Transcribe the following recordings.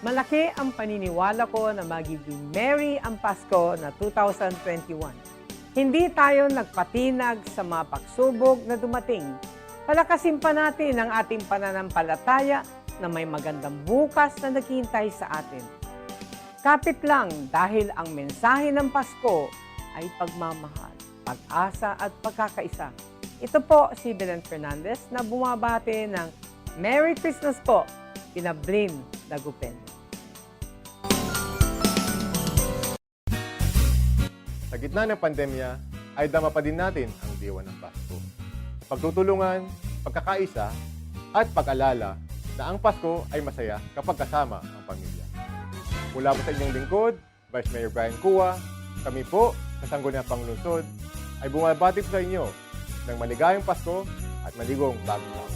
Malaki ang paniniwala ko na magiging merry ang Pasko na 2021. Hindi tayo nagpatinag sa mga pagsubok na dumating. Palakasin pa natin ang ating pananampalataya na may magandang bukas na naghihintay sa atin. Kapit lang dahil ang mensahe ng Pasko ay pagmamahal, pag-asa at pagkakaisa. Ito po si Belen Fernandez na bumabati ng Merry Christmas po, Pinablin Dagupen. Sa gitna ng pandemya, ay dama pa din natin ang diwa ng Pasko. Pagtutulungan, pagkakaisa, at pag-alala na ang Pasko ay masaya kapag kasama ang pamilya. Mula po sa inyong lingkod, Vice Mayor Brian Cua, kami po sa Sangguniang Panglungsod ay bumabati sa inyo ng maligayang Pasko at maligong bagong taon.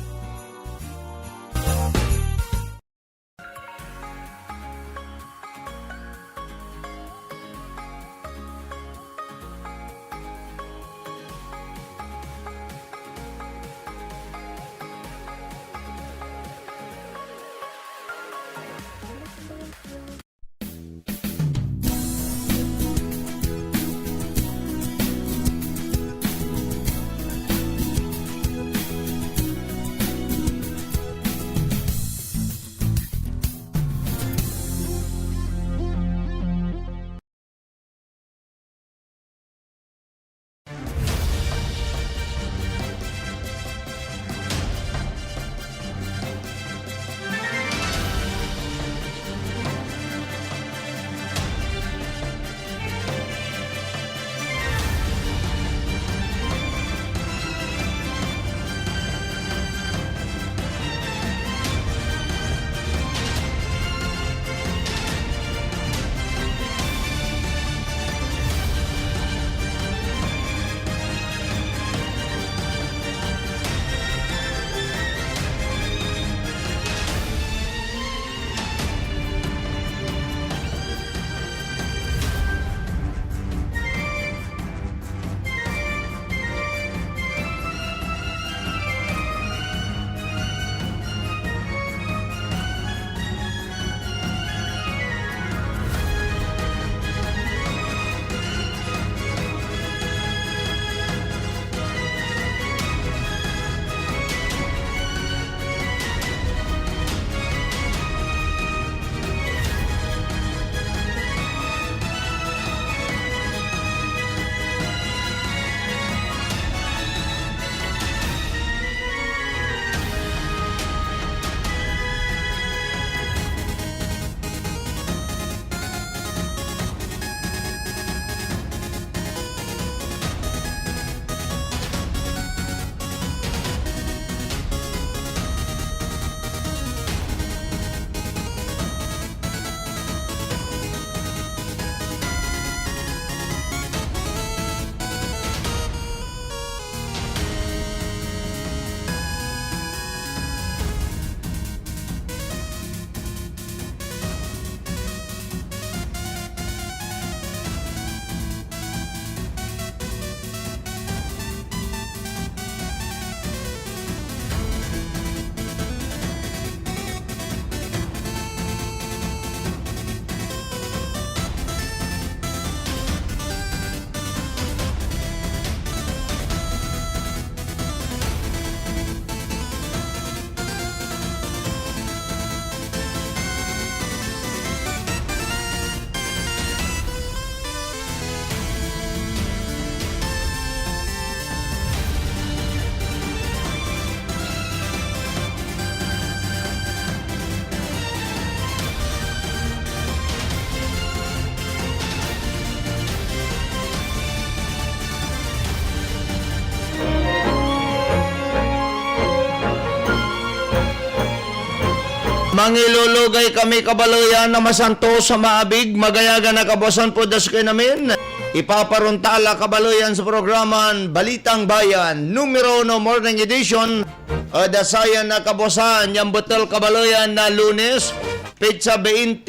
Mangilulugay kami kabaloyan na masanto sa maabig, magayagan na kabosan po das kayo namin. Ipaparuntala kabaloyan sa programan Balitang Bayan, numero no morning edition. Dasayan na kabosan, yung botol kabaloyan na Lunes, pizza 20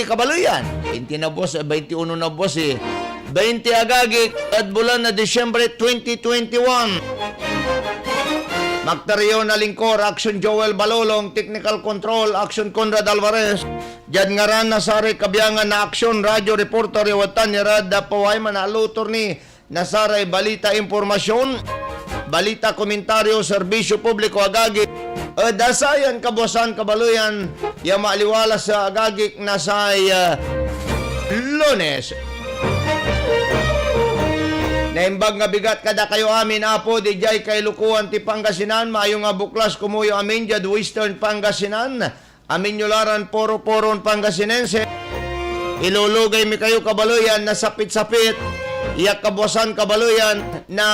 kabaloyan. 20 na boss, 21 na boss eh. 20 agagik at bulan na Disyembre 2021. Magtaryo na lingkor, Action Joel Balolong, Technical Control, Action Conrad Alvarez, Jad ngaran Nasari Kabyangan na Action, Radio Reporter Iwatan ni Rada Paway, Manalutor ni Nasaray Balita Impormasyon, Balita Komentaryo, Serbisyo Publiko Agagik, dasayan kabuasan kabaluyan, ya maaliwala sa Agagik na say Lunes. Naimbag nga bigat kada kayo amin apo di jay kay Lukuan ti Pangasinan maayo nga buklas kumuyo amin jad Western Pangasinan amin nyularan poro-poron Pangasinense ilulugay mi kayo kabaluyan na sapit-sapit iyak kabuasan kabaluyan na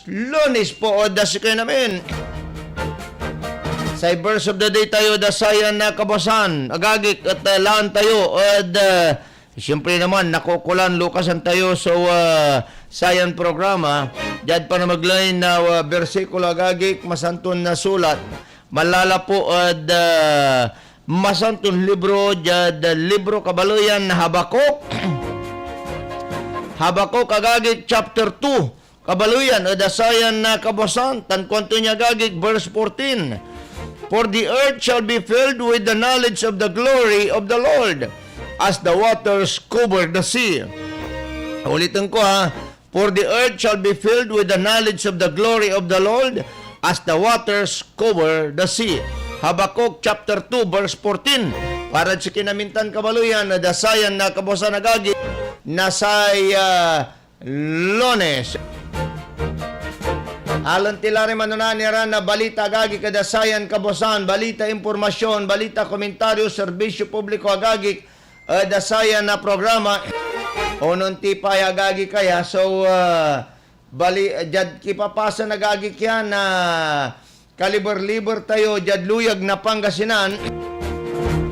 Lunes po o das kayo namin sa verse of the day tayo dasayan na kabuasan agagik at laan tayo at siyempre naman, nakukulan, lukasan tayo sa sayan programa. Diyan pa na maglain na versikulo agagik, masanton na sulat. Malala po at masanton libro, diyan libro kabaluyan na Habakuk. Habakuk agagik chapter 2. Kabaluyan, dasayan na kabuasan. Tankwento niya agagik, verse 14. For the earth shall be filled with the knowledge of the glory of the Lord, as the waters cover the sea. Ulitin ko ha. For the earth shall be filled with the knowledge of the glory of the Lord, as the waters cover the sea. Habakuk chapter 2 verse 14. Para sa kinamintan kabaluyan na dasayan na kabuasan nagagi nasay Lunes. Alan tilari manunanira na balita agagi kadasayan kabuasan, balita impormasyon, balita komentaryo, serbisyo publiko agagi dasayan na programa o nung tipay agagi kaya so jad kipapasa nagagi kaya na kaliber-liber tayo jad luyag na Pangasinan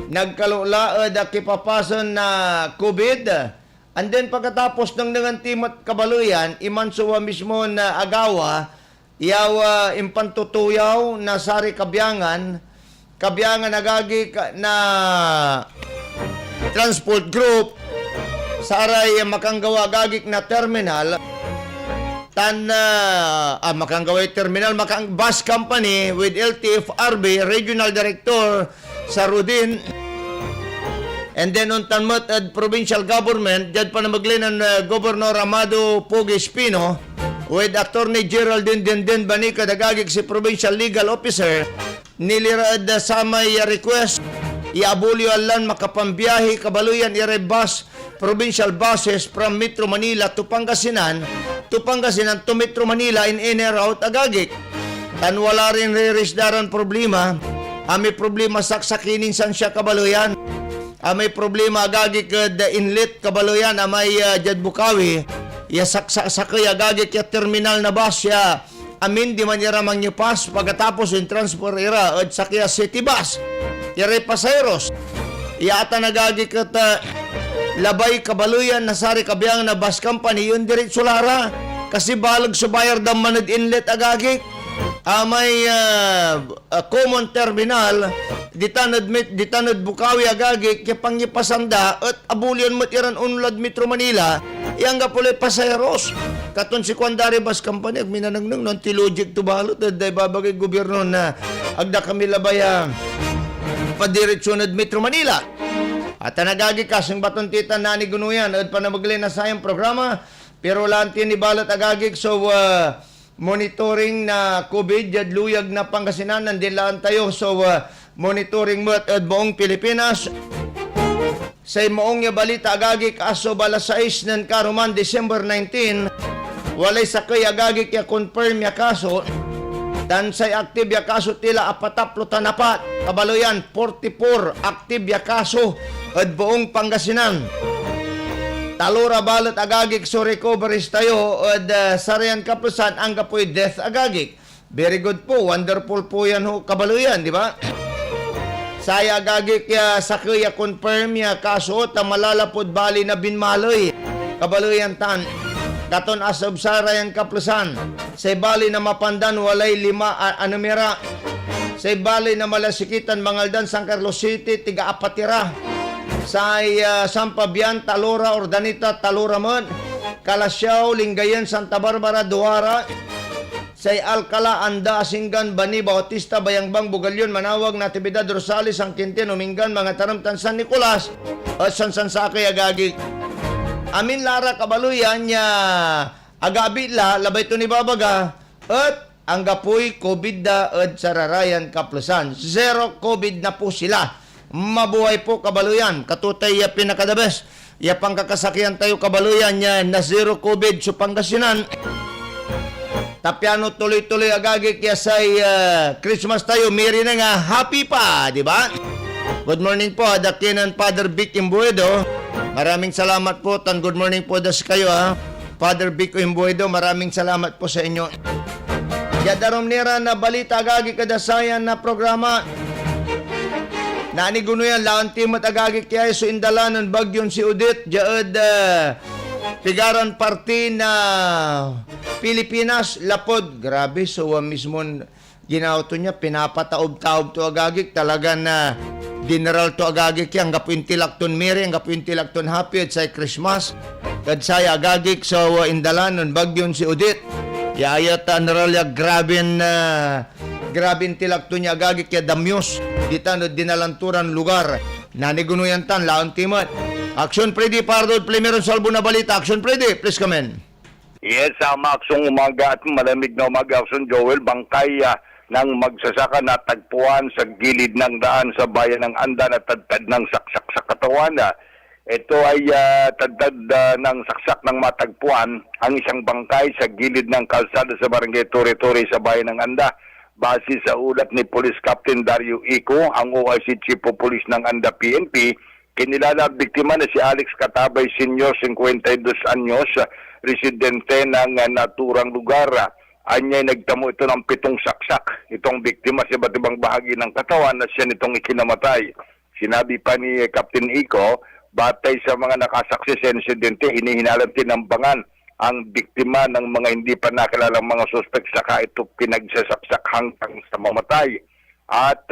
nagkalulaad kipapasan na COVID and then pagkatapos ng timot kabaluyan imansuwa mismo na agawa yaw impantutuyaw na sari kabyangan agagi na transport group saray makanggawa gagik na terminal makanggawa terminal bus company with LTFRB regional director Sarudin and then on tanmat at provincial government jad pa na maglinan Governor Amado Pugi Espino with Attorney Geraldine Denden Banica dagagik si provincial legal officer nilirad sa may request iabulyo alan makapambiyahe kabaluyan i-bus provincial buses from Metro Manila to Pangasinan to Metro Manila in and out agagik. Tan wala rin re-resdaran problema. May problema saksakinin san siya kabaluyan. May problema agagik the inlet kabaluyan may jad Bukawi. Ya sakay agagik ya terminal na bus ya amin di man yara mangyupas pagkatapos yung transport ira at sakya city bus. Yare pasayeros. Iyata nagagi kat labay kabaluyan na sari kabiyang na bus company yun diretso lara. Kasi balag subayar dam manad inlet agagi. May common terminal ditanad Bukawi agagi kaya pangyipasanda at abulyan matiran unlad Metro Manila iyang gapulay pasayeros. Katon si Kwandari Bus Company ag minanagnog non tilojik to balot at babagay gobyerno na agda kami labaya padiretsyon Metro Manila. At nagagi kasing baton tita na ni Gunuyan at panamaglin na sayang programa pero lanti ni balat agagik so monitoring na COVID jad luyag na Pangasinan nandilaan tayo so monitoring mo at buong Pilipinas sa moong balita agagik aso balas 6 ng karuman December 19 walay sakay agagik ya confirm ya kaso dan say active ya kaso tila apataplo tanapat kabaluyan 44 active ya kaso at buong Pangasinan talura balat agagik so recoveries tayo at sarayan kapusan ang kapoy death agagik very good po wonderful po yan ho kabaluyan di ba saya agagik ya sakay ya confirm ya kaso tamalalapod bali na binmaloy kabaluyan tan katon asob sarayan kaplusan say bali na mapandan walay 5 anumera say bali na malasikitan Mangaldan San Carlos City tiga apatira say Sampabian Talora Ordanita Talura Mon Kalasyaw Lingayen Santa Barbara Duara say Alcala, Anda, Asinggan, Bani, Bautista, Bayangbang, Bugalyon, Manawag, Natividad, Rosales, San Quintin, Umingan, mga taramtan, San Nicolas, at San Sansake, Agagi. Amin Lara Kabaluyan niya agabi la labay to ni babaga at ang gapoy COVID da at sararayan kaplusan. Zero COVID na po sila. Mabuhay po Kabaluyan. Katutay ya pinakadabes. Ya pangkakasakihan tayo Kabaluyan niya na zero COVID so Pangasinan. Tapiano tuloy-tuloy agagi kaya sa Christmas tayo. Miri na nga happy pa, di ba? Good morning po, Dakinan Father Vic Imbuedo. Maraming salamat po. Good morning po das kayo ha. Father Vic Imbuedo, maraming salamat po sa inyo. Yadarom nira na balita agagi kadasayan na programa. Nanigunuyan laon timot agagi kaya so indalanon bagyon si Udit. Jaad pigaran party na Pilipinas lapod. Grabe so mismo ginauto niya pinapataob-taob to agagi talaga na general to agagi kaya ang gapuintilakton miri ang gapuintilakton happy at sa Christmas. Kad saya agagi so indalanon bagyon si Udit. Yayat naralya grabin tilakto niya agagi kaya damyos dita no dinalanturan lugar nanigunuyan tan laon timot. Action Freddy Pardo Plimeron Salbo na balita. Action Freddy, please come in. Yes, sa maksong umaga at malamig na umaga, Action Joel, bangkay ng magsasaka na tagpuan sa gilid ng daan sa bayan ng Anda na tadtad ng saksak sa katawan. Ito ay tadtad ng saksak ng matagpuan ang isang bangkay sa gilid ng kalsada sa barangay Tore-Tore sa bayan ng Anda. Base sa ulat ni Police Captain Dario Ico, ang OIC Chief of Police ng Anda PNP, kinilala biktima na si Alex Katabay Sr., 52 anyos, residente ng naturang lugar. Anya'y nagtamo ito ng 7 saksak. Itong biktima sa iba't ibang bahagi ng katawan na siya nitong ikinamatay. Sinabi pa ni Captain Ico, batay sa mga nakasaksi sa insidente, hinihinalang tinambangan ang biktima ng mga hindi pa nakilalang mga suspect saka ito pinagsasaksak hanggang sa mamatay. At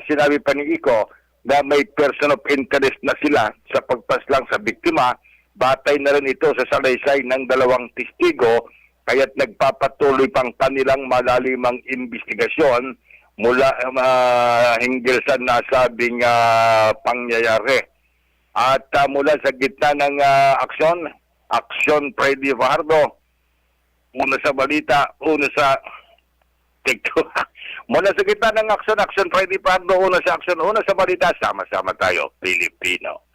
sinabi pa ni Ico na may person of interest na sila sa pagpaslang sa biktima. Batay na rin ito sa salaysay ng 2 testigo kaya't nagpapatuloy pang kanilang malalimang investigasyon mula hinggil sa nasabing pangyayari. At mula sa gitna ng aksyon Freddy Fajardo, una sa balita, una sa mula sa gitna ng aksyon Freddy Fajardo, una sa balita, sama-sama tayo, Pilipino.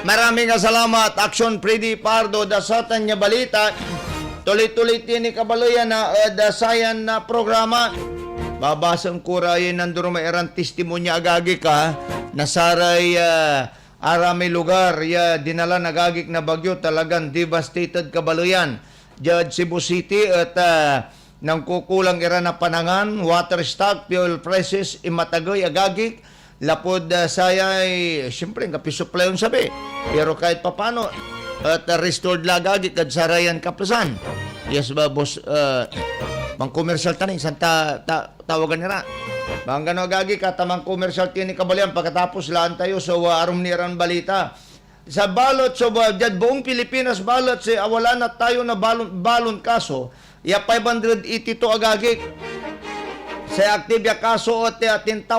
Maraming salamat Action Freddy Pardo dasatan niya balita. Tuloy-tuloy ni Kabaluyan na dasayan na programa. Babasang kurayin nanduro mairan testimonya agagi ka nasaray arami lugar ya dinala nagagik na bagyo talagang devastated Kabaluyan. Judge Cebu City at nang kukulang ira na panangan, water stock, fuel prices imatagoy agagik lapod sayay siyempre kapisupply yung sabi pero kahit papano at restored lagagik at sarayan kaplasan. Yes ba boss mang commercial taning santa tawagan nila. Bang gano gagi katamang commercial tini Kabaluyan pagkatapos laan tayo so arum niran balita. Sa balot so jad buong Pilipinas balot si wala na tayo na balon kaso ya 582 agagi. Sa active ya kaso at 10,167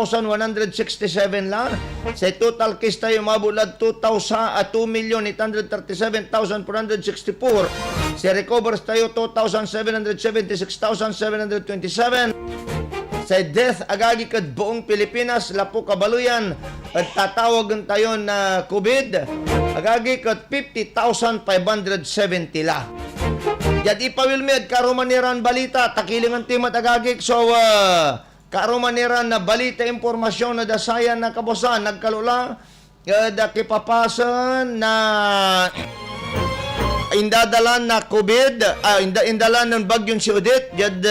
lang. Sa total case tayo mabulad 2,837,464. Sa recovers tayo 2,776,727. Sa death agagi kad buong Pilipinas lapo Kabaluyan at tatawagan tayo na COVID agagi kad 50,570 la. Yad ipawilmed karumaniran balita takilingan timat agagik so karumaniran na balita impormasyon na dasayan na kabosan nagkalula da kipapasan na indadalan na COVID indalan ng bagyon si Udit yad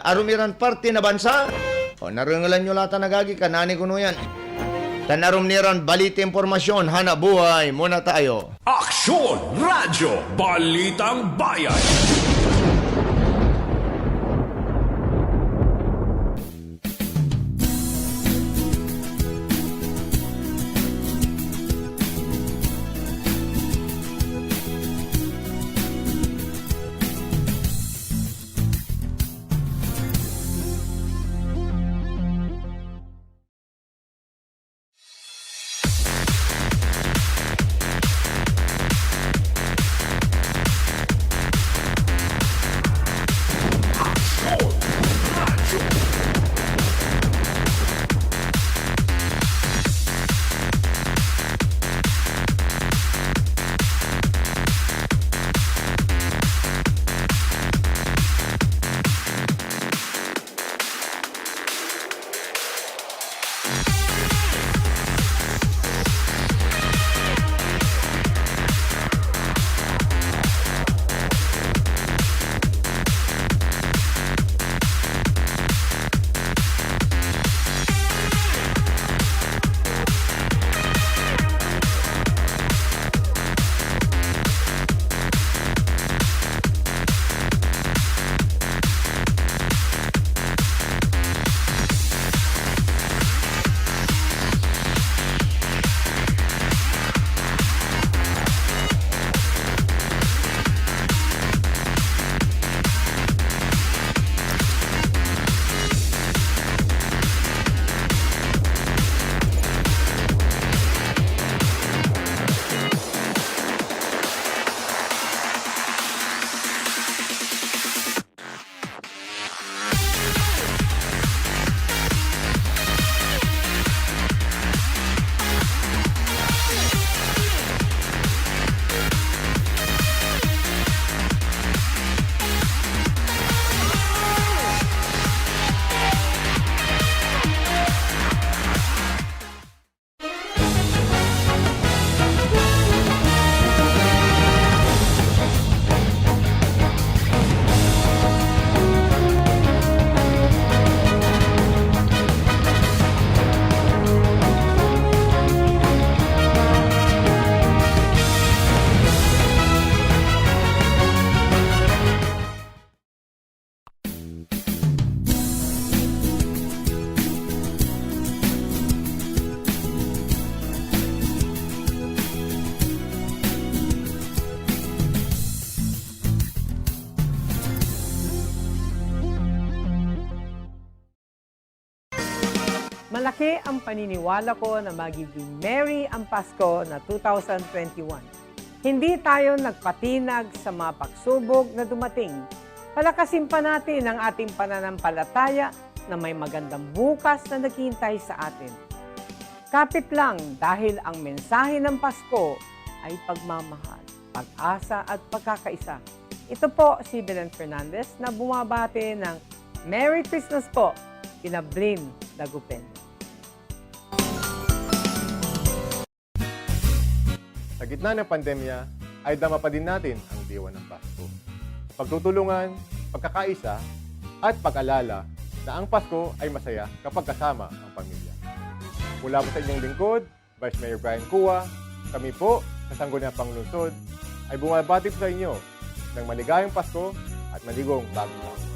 arumiran party na bansa o naringalan nyo lata nagagik kanani kuno yan tanarum niran balita impormasyon hanap buhay muna tayo. Aksyon Radyo Balitang Bayan. Malaki ang paniniwala ko na magiging merry ang Pasko na 2021. Hindi tayo nagpatinag sa mga pagsubok na dumating. Palakasin pa natin ang ating pananampalataya na may magandang bukas na naghihintay sa atin. Kapit lang dahil ang mensahe ng Pasko ay pagmamahal, pag-asa at pagkakaisa. Ito po si Belen Fernandez na bumabati ng Merry Christmas po, kina Blin Dagupen. Sa gitna ng pandemya, ay dama pa din natin ang diwa ng Pasko. Pagtutulungan, pagkakaisa, at pag-alala na ang Pasko ay masaya kapag kasama ang pamilya. Mula po sa inyong lingkod, Vice Mayor Brian Cua, kami po sa Sangguniang Panglungsod ay bumabati po sa inyo ng maligayang Pasko at maligong bagong taon.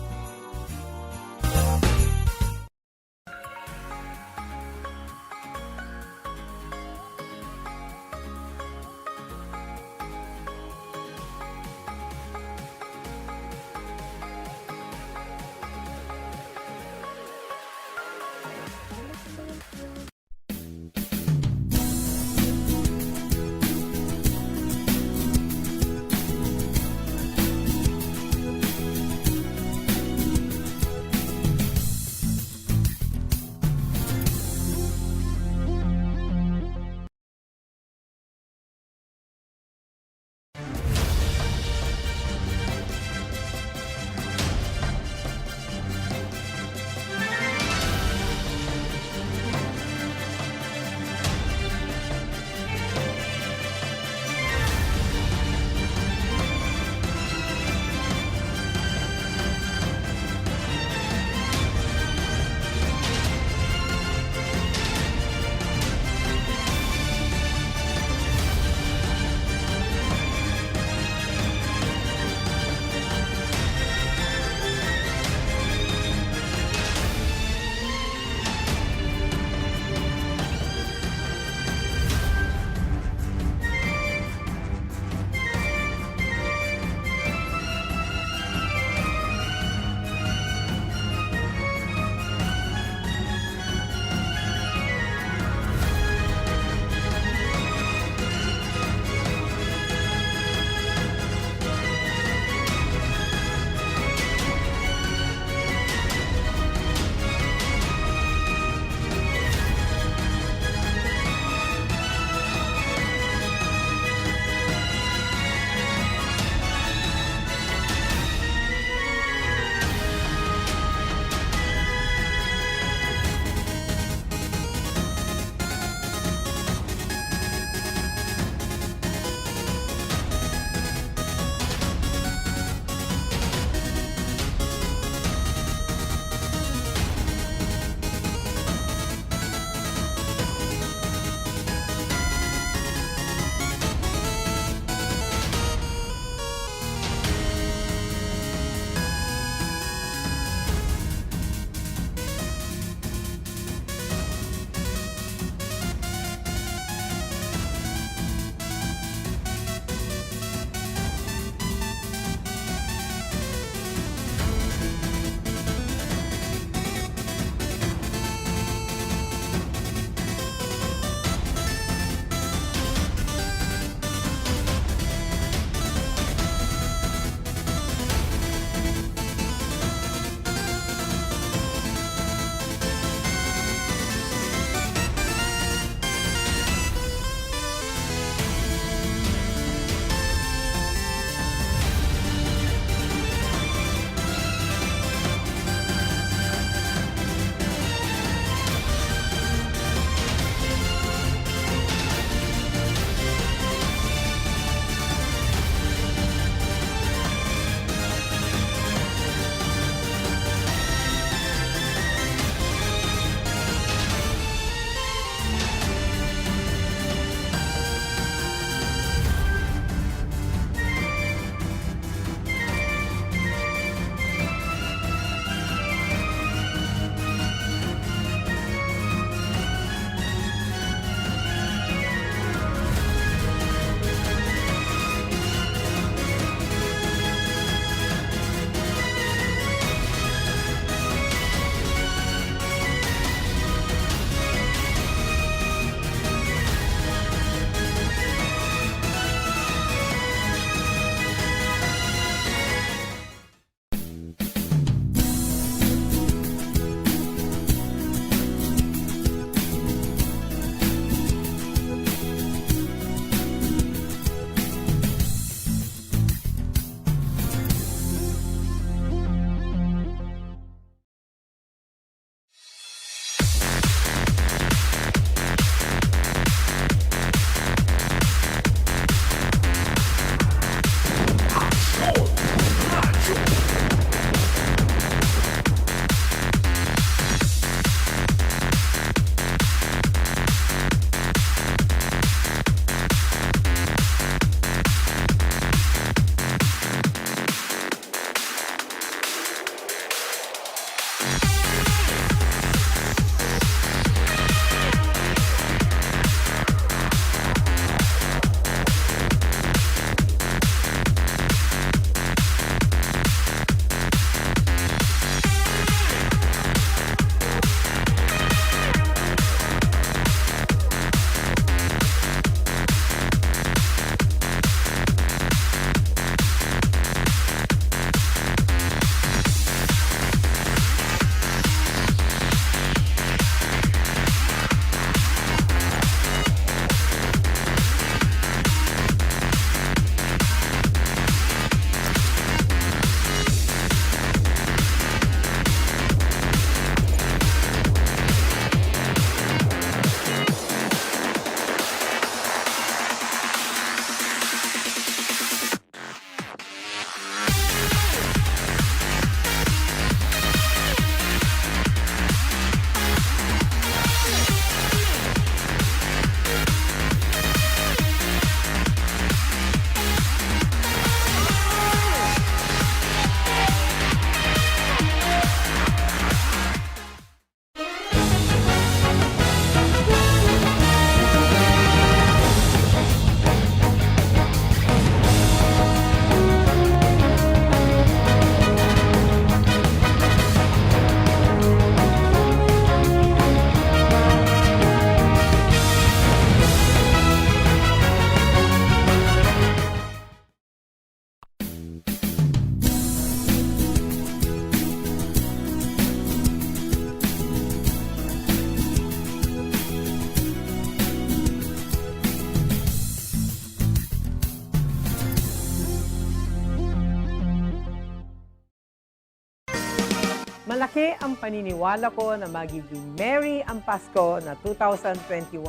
Malaki ang paniniwala ko na magiging merry ang Pasko na 2021.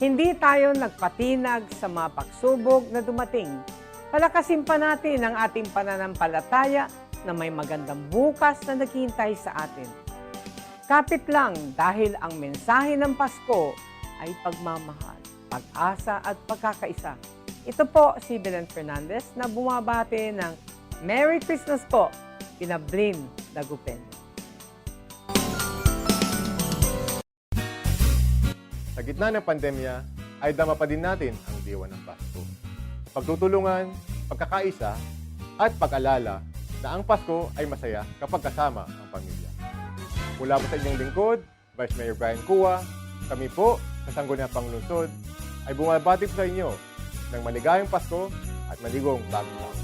Hindi tayo nagpatinag sa mga pagsubok na dumating. Palakasin pa natin ang ating pananampalataya na may magandang bukas na naghihintay sa atin. Kapit lang dahil ang mensahe ng Pasko ay pagmamahal, pag-asa at pagkakaisa. Ito po si Belen Fernandez na bumabati ng Merry Christmas po, Pinablin Dagupen. Sa gitna ng pandemya, ay dama pa din natin ang diwa ng Pasko. Pagtutulungan, pagkakaisa, at pag-alala na ang Pasko ay masaya kapag kasama ang pamilya. Mula po sa inyong lingkod, Vice Mayor Brian Cua, kami po sa Sangguniang Panglungsod ay bumabati po sa inyo ng maligayang Pasko at maligong bagong taon.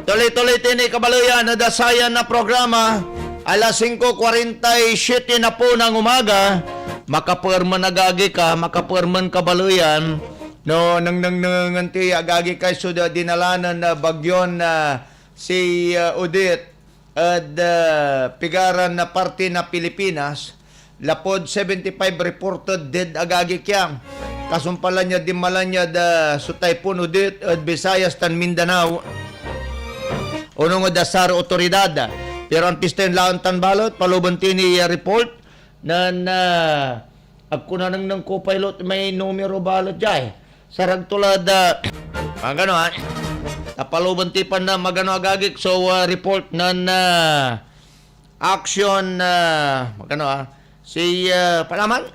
Tuloy-tuloy tini kabaluyan na dasayan na programa. Alas 5:47 na po ng umaga. Makapurman agagi ka, makapurman kabaluyan. No, nang anti agagi kay suda dinalanan na bagyon na si Odette at pigaran na parte na Pilipinas. Lapod 75 reported dead agagi kyang. Kasumpalan niya dimalan niya da su Typhoon Odette at Visayas tan Mindanao. Unong dasar otoridad. Pero ang pisten laon tan balot, palubanti ni report na ako na nang co-pilot may numero balot jay. Sarag tulad ang gano ha. Napalubanti pa na magano agagik so report na action magano ha. Si palaman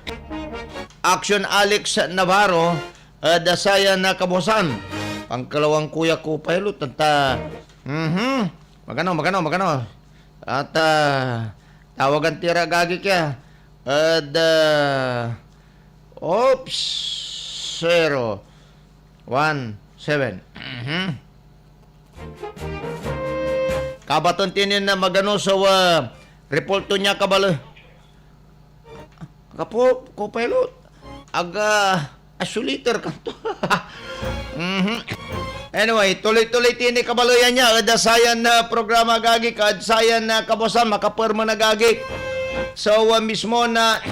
Action Alex Navarro dasaya na kabosan. Pangkalawang kuya co-pilot at Magano. At tawagan tira gagi kya. At 017. Kabaton tinin na magano sa report to niya kabalo. Kapo, co-pilot. Asuliter ka to. Anyway, tuloy-tuloy tini kabaluyan niya. Dasayan na programa gagi, kadsayan na kabosan, makapurma na gagi. So, mismo na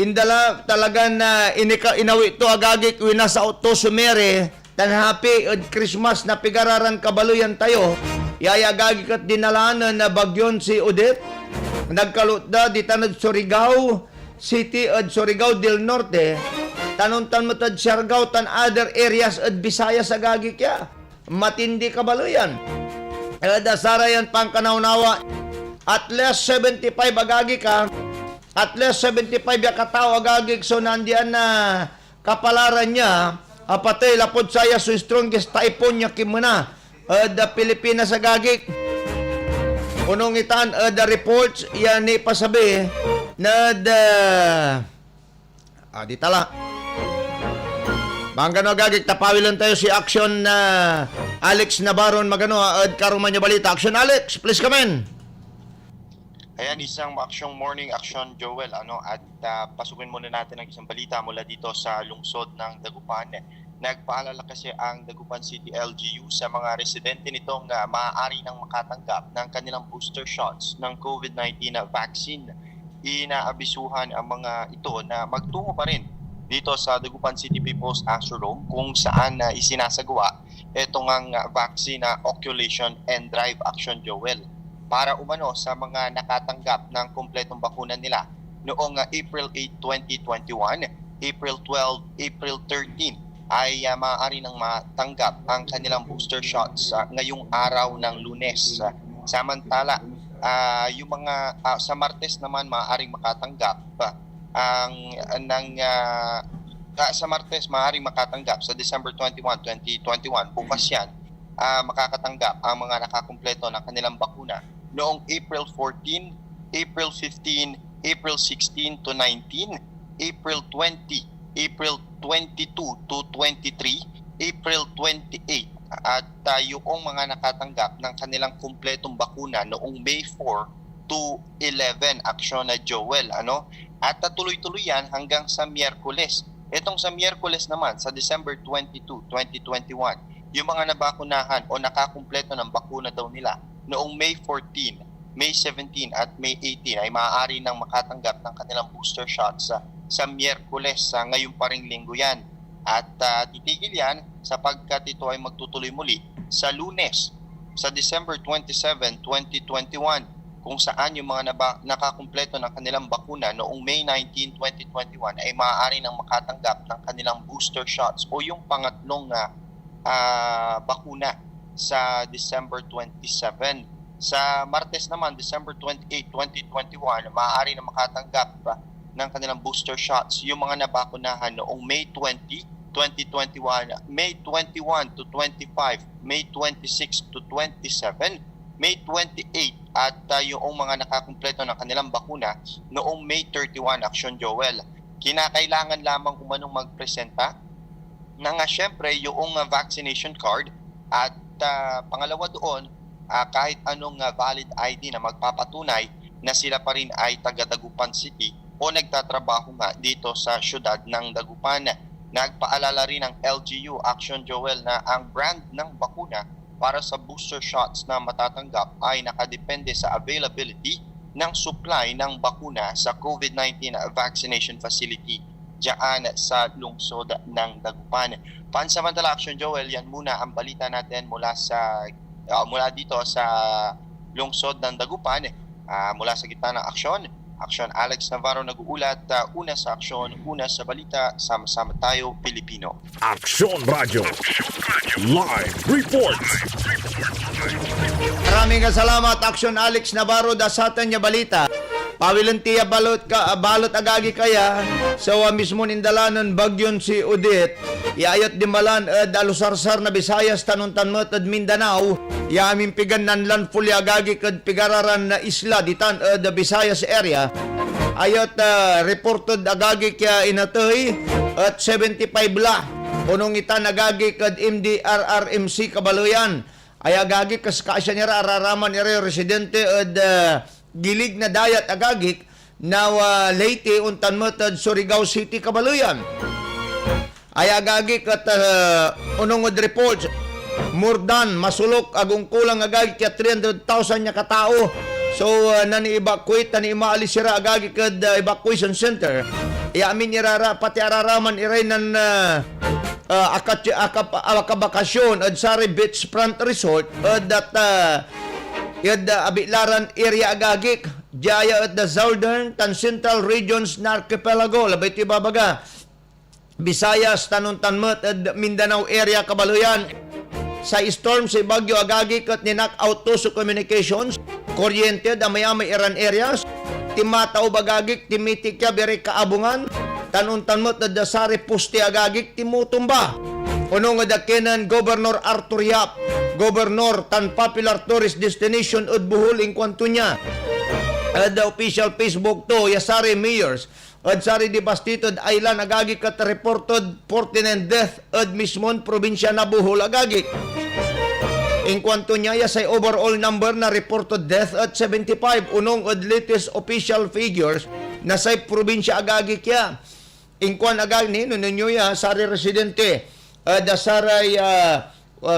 indala talaga na inawi to agagi wina sa auto sumere tan happy at Christmas na pigararan kabaluyan tayo. Yaya gagi kat dinalanan na bagyon si Odette. Nagkalutda di tanod Surigao City at Surigao del Norte. Tanong-tan mo tad Siargao tan other areas at Visayas agagi kya. Matindi kabaluyan. Dasarayan pang kanaunawa. At least 75 agagi ka. At least 75 ya katao agagi. So nandiyan na kapalaran niya. Apatay lapod saya so strongest typhoon niya kimuna. The Pilipinas agagi. Unong itan the reports yan ni pasabi na di tala. Magano gagik tapawilan tayo si Action Alex Navarro magano at karuman niya balita. Action Alex, please come in. Ayan, isang aksyong morning action, Joel. At pasukin muna natin ang isang balita mula dito sa lungsod ng Dagupan. Nagpaalala kasi ang Dagupan City LGU sa mga residente nitong maaari nang makatanggap ng kanilang booster shots ng COVID-19 vaccine. Inaabisuhan ang mga ito na magtungo pa rin dito sa Dagupan City People's Astrodome kung saan isinasagawa itong ang vaccine oculation and drive action, Joel, para umano sa mga nakatanggap ng kumpletong bakuna nila noong April 8, 2021, April 12, April 13 ay maaari nang matanggap ang kanilang booster shots ngayong araw ng Lunes. Samantala, yung mga sa Martes naman maaaring makatanggap sa Martes maaaring makatanggap sa December 21, 2021. Bukas yan, makakatanggap ang mga nakakumpleto ng kanilang bakuna noong April 14, April 15, April 16 to 19, April 20, April 22 to 23, April 28, at yung mga nakatanggap ng kanilang kumpletong bakuna noong May 4 to 11, aksyon na, Joel. At tuloy-tuloy yan hanggang sa Miyerkules. Itong sa Miyerkules naman, sa December 22, 2021, yung mga nabakunahan o nakakumpleto ng bakuna daw nila noong May 14, May 17 at May 18 ay maaari nang makatanggap ng kanilang booster shots sa Miyerkules, ngayong paring linggo yan. At titigil yan sapagkat ito ay magtutuloy muli sa Lunes, sa December 27, 2021, kung saan yung mga nakakumpleto ng kanilang bakuna noong May 19, 2021 ay maaari nang makatanggap ng kanilang booster shots o yung pangatlong bakuna sa December 27. Sa Martes naman, December 28, 2021, maaari na makatanggap ng kanilang booster shots yung mga nabakunahan noong May 20, 2021, May 21 to 25, May 26 to 27, May 28 at yung mga nakakumpleto ng kanilang bakuna noong May 31, action, Joel. Kinakailangan lamang umanong magpresenta ng syempre yung vaccination card at pangalawa doon, kahit anong valid ID na magpapatunay na sila pa rin ay taga Dagupan City o nagtatrabaho nga dito sa syudad ng Dagupan. Nagpaalala rin ng LGU, action, Joel, na ang brand ng bakuna para sa booster shots na matatanggap ay nakadepende sa availability ng supply ng bakuna sa COVID-19 vaccination facility diyan sa lungsod ng Dagupan. Pansamantala, action, Joel, yan muna ang balita natin mula dito sa lungsod ng Dagupan. Mula sa gitna ng aksyon, Alex Navarro nag-uulat. Una sa aksyon, una sa balita, sama-sama tayo, Pilipino. Aksyon Radio. Live report. Maraming salamat, Aksyon Alex Navarro, da sa atin niya balita. Pawilantiya balot agagi kaya sa mismo nindalanan bagyon si Odette. Iayot dimbalan alusarsar na Visayas tanuntanmet at Mindanao. Yamin pigan nan landfall agagi kad pigararan na isla ditan the Visayas area. Ayot reported agagi kaya inatoy at 75 la. Unong itan agagi kad MDRRMC Kabaloyan. Ay agagi kas kasya nira araraman ere residente at gilig na dayat agagik na Leyte untan metod Surigao City Kabaloyan. Ay agagik at unong reports murdan masulok agong kulang agagik kaya 300,000 nya katao. So nani-evacuate tani maalis sira agagik kad evacuation center. Iamin irara pati araraman iray nan akabakasyon at Sari Beach Front Resort at that abilaran area agagik Jaya at the Southern and Central Regions na Archipelago labay ti babaga Visayas, Tanuntanmet at Mindanao area Kabaloyan sa storm sa Bagyo agagik at ninak out to communications kuryente da mayamay Iran areas timataw bagagik timitikya beri kaabungan Tanuntanmet at the Sari Pusti agagik timutumba unong adakenan Governor Arthur Yap Governor tan popular tourist destination ud Bohol in kwanto niya. The official Facebook to Yasari Mayors ad Sari Devastated Island agagi kat reported 49 death ad mismon probinsya na Bohol agagi. In kwanto niya, say overall number na reported death at 75. Unong od latest official figures na sa probinsya agagi kya. In kwan agagi, ninyo ya, sari residente, da saray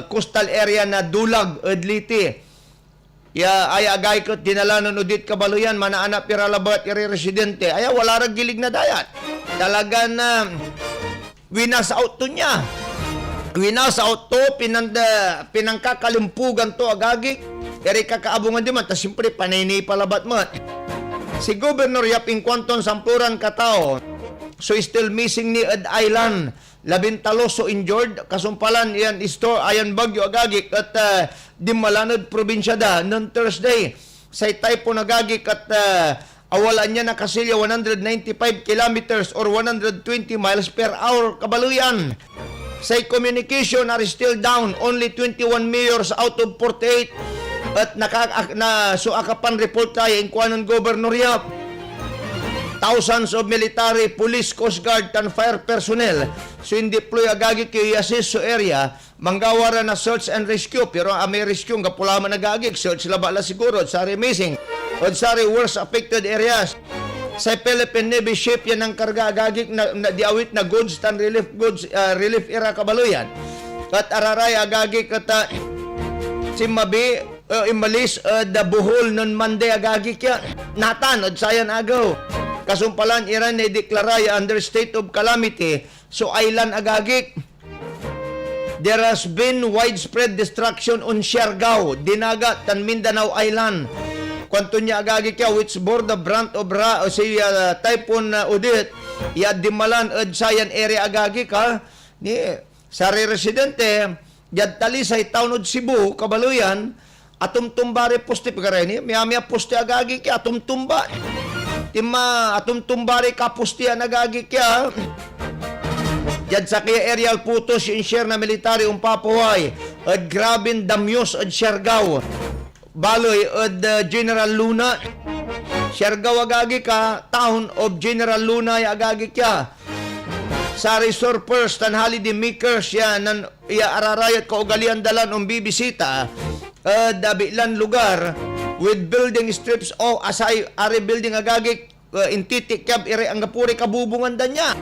coastal area na dulag od liti. Ya ay agay ko dinalanon udit kabaluyan manaana piralabat iri residente. Ay wala rag gilig na dayat. Talaga na winas out to niya. Winas out to pinangkakalimpugan to agagi. Eri kakaabungan di man ta simpre panay palabat mo. Si Governor Yap Ingkwanton sampuran katao. So still missing ni Ed Island. 13 so injured. Kasumpalan yan isto ayan bagyo agagik at Dimalanod probinsya da noon Thursday. Sa typhoon agagik at awalan niya na kasilya 195 kilometers or 120 miles per hour kabaluyan. Sa communication are still down. Only 21 mayors out of 48 at suakapan report tayo in Kuanon Governor Yap. Thousands of military, police, coast guard, and fire personnel so deploy agagi kay assist so area manggawara na search and rescue pero may rescue nga pula man nagagig search labala siguro sari missing o sari worst affected areas sa Philippine Navy ship yan ang karga agagig na diawit na goods and relief era kabaluyan at araray agagig at Simabi imalis the buhol non Monday agagig ya natan od sayan agaw. Kasumpalan, Iran ay deklara under state of calamity. So, island agagik. There has been widespread destruction on Siargao, Dinagat, and Mindanao Island. Kwanto niya agagik ya, which bore the brunt of Typhoon Odette, ya Dimalan at Sayan area agagik ha. Sari residente, yad talisay taunod Cebu, kabaluyan, atumtumbari poste pagkaray ni, miyamia poste agagik ya, atumtumba. Atum tumbari kapustian nagagi kya. Diyan sa kaya aerial putos yung share na military papuay. At grabin damyos at Siargao. Baloy at General Luna. Siargao agagi ka. Town of General Luna agagi kya. Sa resurfers tan holiday makers yan ararayat kaugalian dalan bibisita. Dabilan lugar with building strips o asay ari building agagik intitik kab ire ang gapuri kabubungan dan niya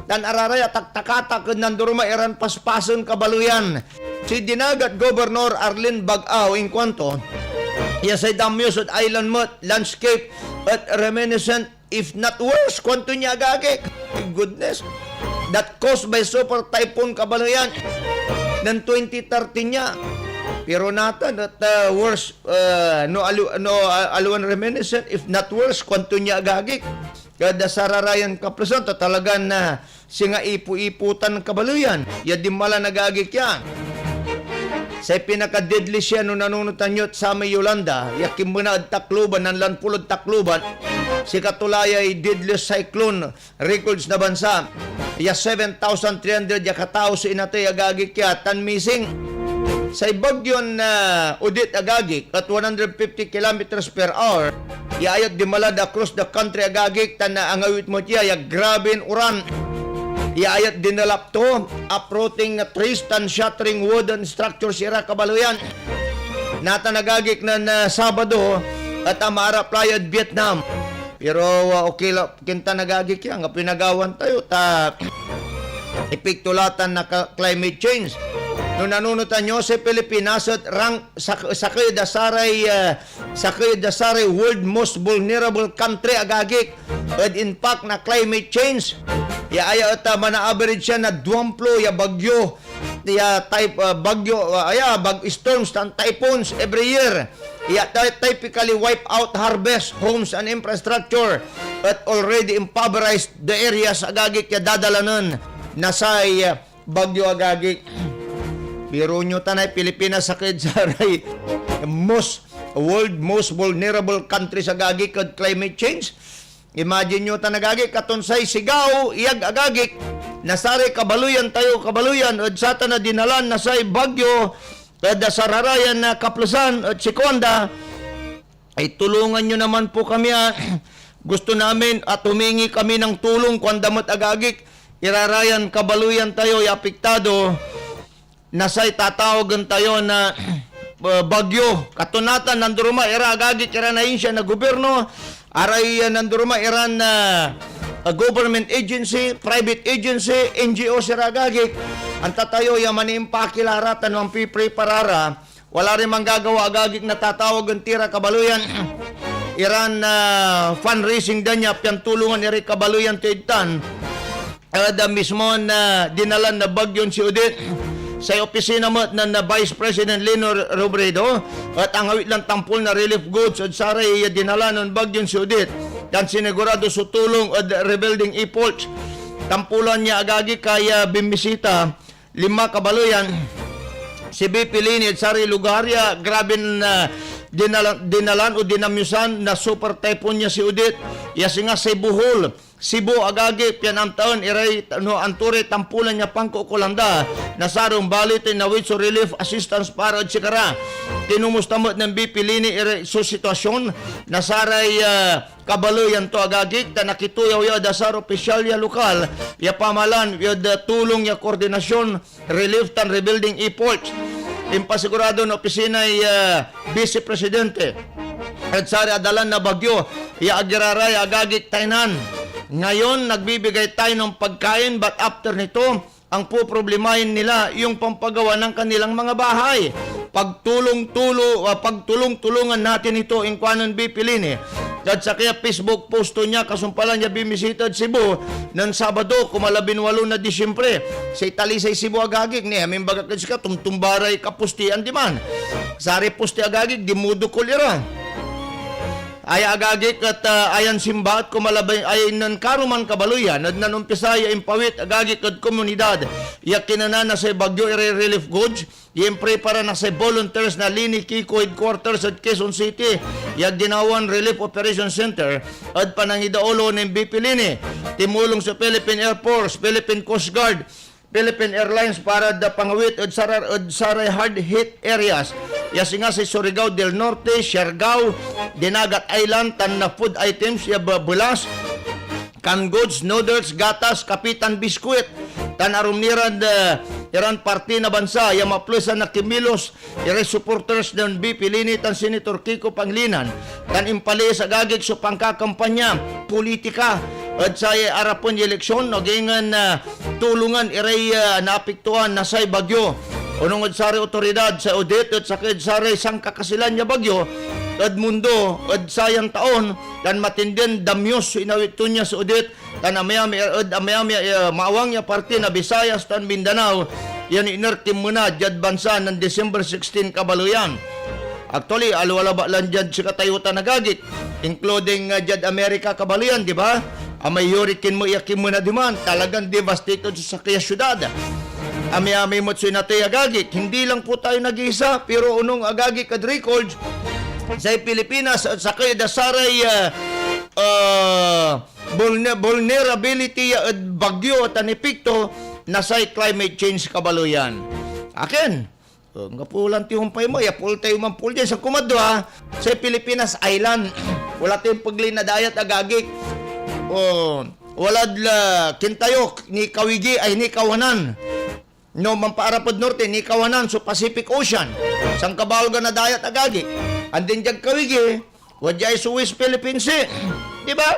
dan araraya taktakata ken nandurma eran paspason kabaluyan si dinagat Governor Arlene Bagaw in kwanto yasay damyos at island mot landscape at reminiscent if not worse kwanto niya agagik goodness that caused by super typhoon kabaluyan ng 2013 niya. Pero natan at worse aluan reminiscent if not worse kwanto niya agagik kada sararayan kaplasan to talagan na singa ipu-iputan ng kabaluyan ya dimala nagagik yan sa pinaka-deadly siya nung nanunutan nyo sa may Yolanda yakin mo na at takluban ng lanpulod takluban si katulaya ay deadly cyclone records na bansa ya 7,300 ya katao sa inatay agagik ya tan missing sa bagyon na udit agagik at 150 kilometers per hour, iayat dimalad across the country agagik tan na angawit mo tiya, ya grabin uran. Iayat dinalap to, uprooting trees tan shattering wooden structures ira kabaluyan. Nata nagagik na Sabado at amara playad Vietnam. Pero okay lang, kinta nagagik yan, nga pinagawan tayo, ipiktulatan na climate change. Nung nanunutan nyo sa Pilipinas at sakay dasaray world most vulnerable country agagik at in fact na climate change aya at mana-average siya na duwamplo ya bagyo bag storms and typhoons every year typically wipe out harvest homes and infrastructure at already impoverished the areas agagik ya dadalanan nasay bagyo agagik. Biro nyo tanay Pilipinas sa kidsaray world most vulnerable country sa agagik at climate change. Imagine nyo tanagagik katonsay sigaw iyag agagik nasari kabaluyan tayo kabaluyan at sa na dinalan nasay bagyo kada sararayan na kaplasan at sikonda ay tulungan nyo naman po kami gusto namin at humingi kami ng tulong kung damot agagik irarayan kabaluyan tayo apektado nasay tatawagan tayo na bagyo. Katunatan nanduruma era agagit ira na siya na gobyerno, aray nanduruma ira na government agency, private agency, NGO sira agagit. Ang tatayo yaman impakilharatan ng pipreparara, wala rin manggagawa agagit na tatawag ang tira kabaluyan. Iran fundraising danya piang tulungan iri kabaluyan tiidtan. Da mismo na dinalan na bagyon si Udit sa opisina mo na Vice President Lino Robredo at ang awit lang tampol na relief goods at saray dinala nun bagyon si Udit dan sinigurado sa tulong at rebuilding efforts. Tampulan niya agagi kaya bimisita 5 kabaluyan si BP Lini at saray lugarya grabe na dinalan o dinamyusan na super typhoon niya si Udit yasi nga sa Bohol Cebu agagi pian am taon iray no anture tampulan niya pangkukulanda na sarong balit na with relief assistance para at sikara tinumustamot ng BP Lini iray so sitwasyon na saray kabaluyan to agagi ta nakituyaw ya da sar opisyal ya lokal ya pamalan ya tulong ya koordinasyon relief tan rebuilding efforts impasigurado na opisina Vice Presidente at sari adalan na bagyo ya agiraray agagit tainan. Ngayon nagbibigay tayo ng pagkain but after nito ang poproblemahin nila yung pampagawa ng kanilang mga bahay. Pagtulong-tulungan natin ito in kwanon BP Lini. At sa kaya Facebook posto niya kasumpalan niya bimisita at Cebu ng Sabado kumalabinwalo na Disyembre sa Italisay Cebu agagig ni amin bagakad sika tumtumbaray kapustian di man sari pusti agagig dimudukol ira ay agagik at ayan simba at kumalabay ay nan karuman kabaluyan at nanumpisa ya impawit agagik at komunidad ya kinanana sa bagyo relief goods yempre para na sa volunteers na Lini Kiko headquarters at Quezon City ya ginawan relief operation center at panangidaolo ng BP Lini timulong sa Philippine Air Force, Philippine Coast Guard, Philippine Airlines para da pangawit at saray hard hit areas yasi nga sa Surigao del Norte, Siargao, Dinagat Island tan na food items ya bulas canned goods, noodles, gatas, kapitan, biskuit tan arumniran iran party na bansa ya maplusan na kimilos ire supporters ng BP Lini tan Senator Kiko Panglinan tan impali sa gagig so pangkakampanya politika at sa arapon yung eleksyon no gingan tulungan iray naapektuhan na say bagyo unong at sari otoridad sa Udit at sa sari sang kakasilan niya bagyo at mundo at sayang taon dan matindin damyos inawit niya sa Udit tan amayami maawang niya parte na Visayas tan Mindanao yan inertim muna jad bansa ng December 16 kabaluyan. Actually alwala ba lang jad si katayutan nagagit including jad Amerika kabaluyan di ba? Amay hurricane mo iyakin mo na diman talagang devastated sa kaya syudad. Ami-ami mo sa natay agagit hindi lang po tayo nag-iisa pero unong agagit at record sa Pilipinas at sa kaya dasaray vulnerability at bagyo at anipikto na sa climate change kabaluyan. Akin, nga pulan tiyong pay mo, yapul tayo mampul dyan sa kumadwa sa Pilipinas Island. Wala tayong paglinadayat agagik. Walad la kintayok ni Kawigi ay ni Kawanan. No, mampaarapod norte ni Kawanan so Pacific Ocean. Sang kabalga na dayat agagik. Andin dyan Kawigi, wadya sa West Philippine Sea. Di ba?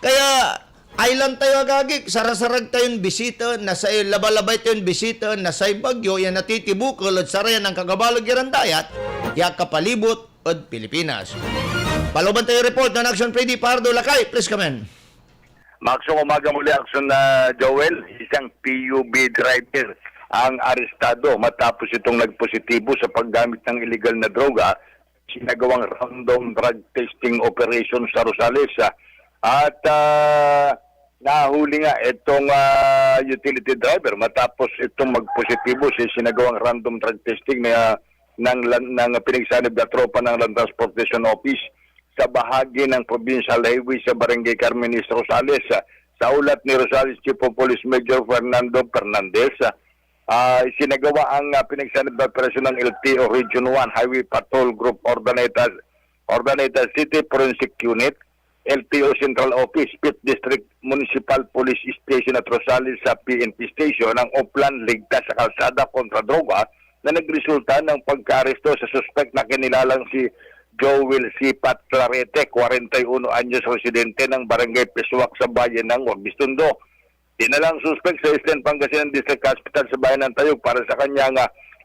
Kaya island tayo agagik, sarasarag tayong bisita, nasa labalabay tayong bisita, nasa bagyo, yan natitibukol at sarayan ng kagabalag irandayat, ya kapalibot at Pilipinas. Paluban tayo report ng Action Freddy Pardo Lakay. Please come in. Maksong umaga muli, Action na Joel, isang PUB driver ang arestado matapos itong nagpositibo sa paggamit ng illegal na droga, sinagawang random drug testing operation sa Rosales. At nahuli nga itong utility driver matapos itong magpositibo sa sinagawang random drug testing ng pinagsanib na tropa ng Land Transportation Office sa bahagi ng Provincial Highway sa Barangay Carmenes, Rosales. Sa ulat ni Rosales Chief of Police Major Fernando Fernandez, sinagawa ang pinagsanib na operasyon ng LTO Region 1 Highway Patrol Group Ordaneta City Forensic Unit, LTO Central Office, 5th District Municipal Police Station at Rosales sa PNP Station ng Oplan Ligtas sa Kalsada kontra Droga na nagresulta ng pagka-aresto sa suspect na kinilalang si Joel C. Pat Clarete, 41 anyos residente ng Barangay Piswak sa bayan ng Huagbis-Tondo. Dinalang suspect sa Eastern Pangasinan District Hospital sa bayan ng Tayug para sa kanyang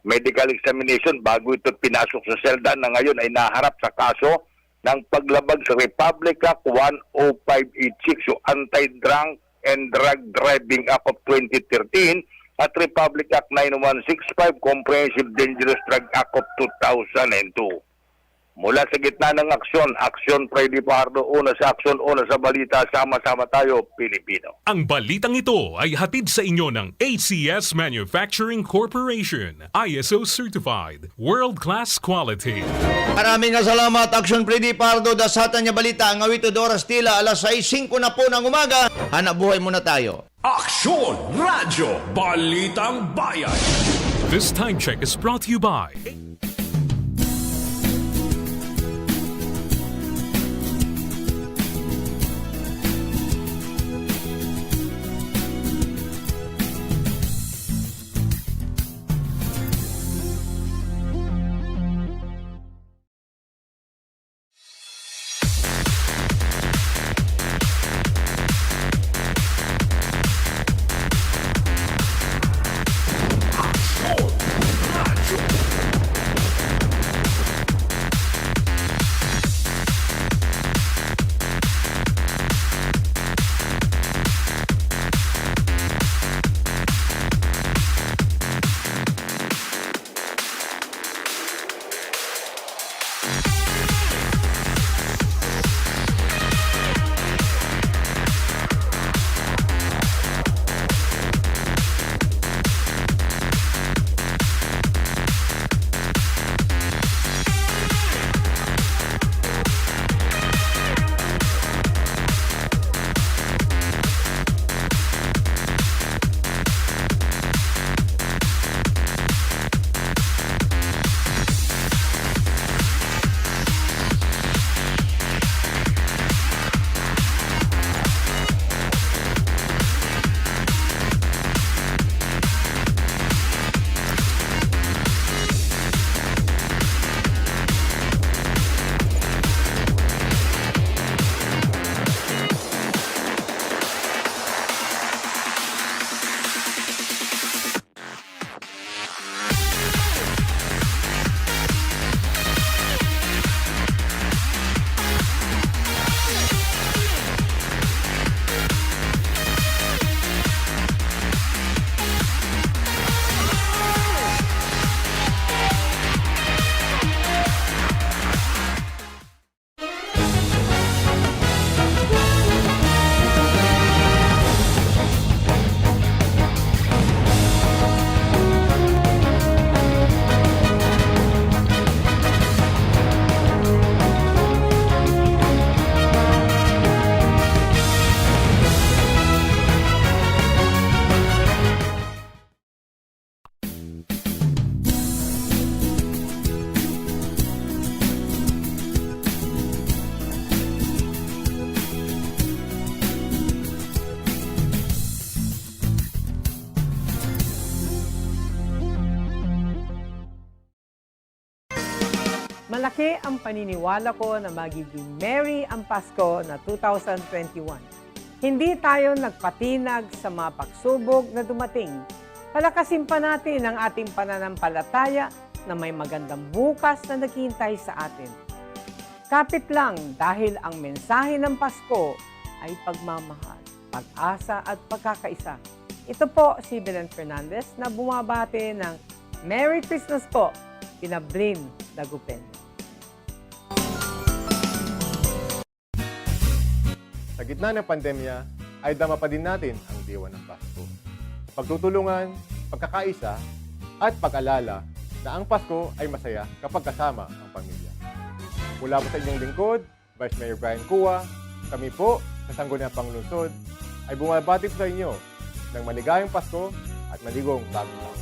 medical examination bago ito pinasok sa selda na ngayon ay naharap sa kaso ng paglabag sa Republic Act 10586 o Anti-Drunk and Drug Driving Act of 2013 at Republic Act 9165 Comprehensive Dangerous Drug Act of 2002. Mula sa gitna ng Aksyon Freddy Pardo, una sa aksyon, una sa balita, sama-sama tayo, Pilipino. Ang balitang ito ay hatid sa inyo ng ACS Manufacturing Corporation. ISO Certified. World-class quality. Maraming salamat, Action Freddy Pardo. Dasatan niya balita. Ang awito Doras Tila, alas 6:05 na po ng umaga. Hanap buhay muna tayo. Aksyon Radyo Balitang Bayan. This time check is brought to you by Malaki ang paniniwala ko na magiging merry ang Pasko na 2021. Hindi tayo nagpatinag sa mga pagsubok na dumating. Palakasin pa natin ang ating pananampalataya na may magandang bukas na naghihintay sa atin. Kapit lang dahil ang mensahe ng Pasko ay pagmamahal, pag-asa at pagkakaisa. Ito po si Belen Fernandez na bumabati ng Merry Christmas po, Pinablin Dagupen. Sa gitna ng pandemya, ay dama pa din natin ang diwa ng Pasko. Pagtutulungan, pagkakaisa, at pag-alala na ang Pasko ay masaya kapag kasama ang pamilya. Mula po sa inyong lingkod, Vice Mayor Brian Cua, kami po sa Sangguniang Panglungsod ay bumabati po sa inyo ng maligayang Pasko at maligong bagong taon.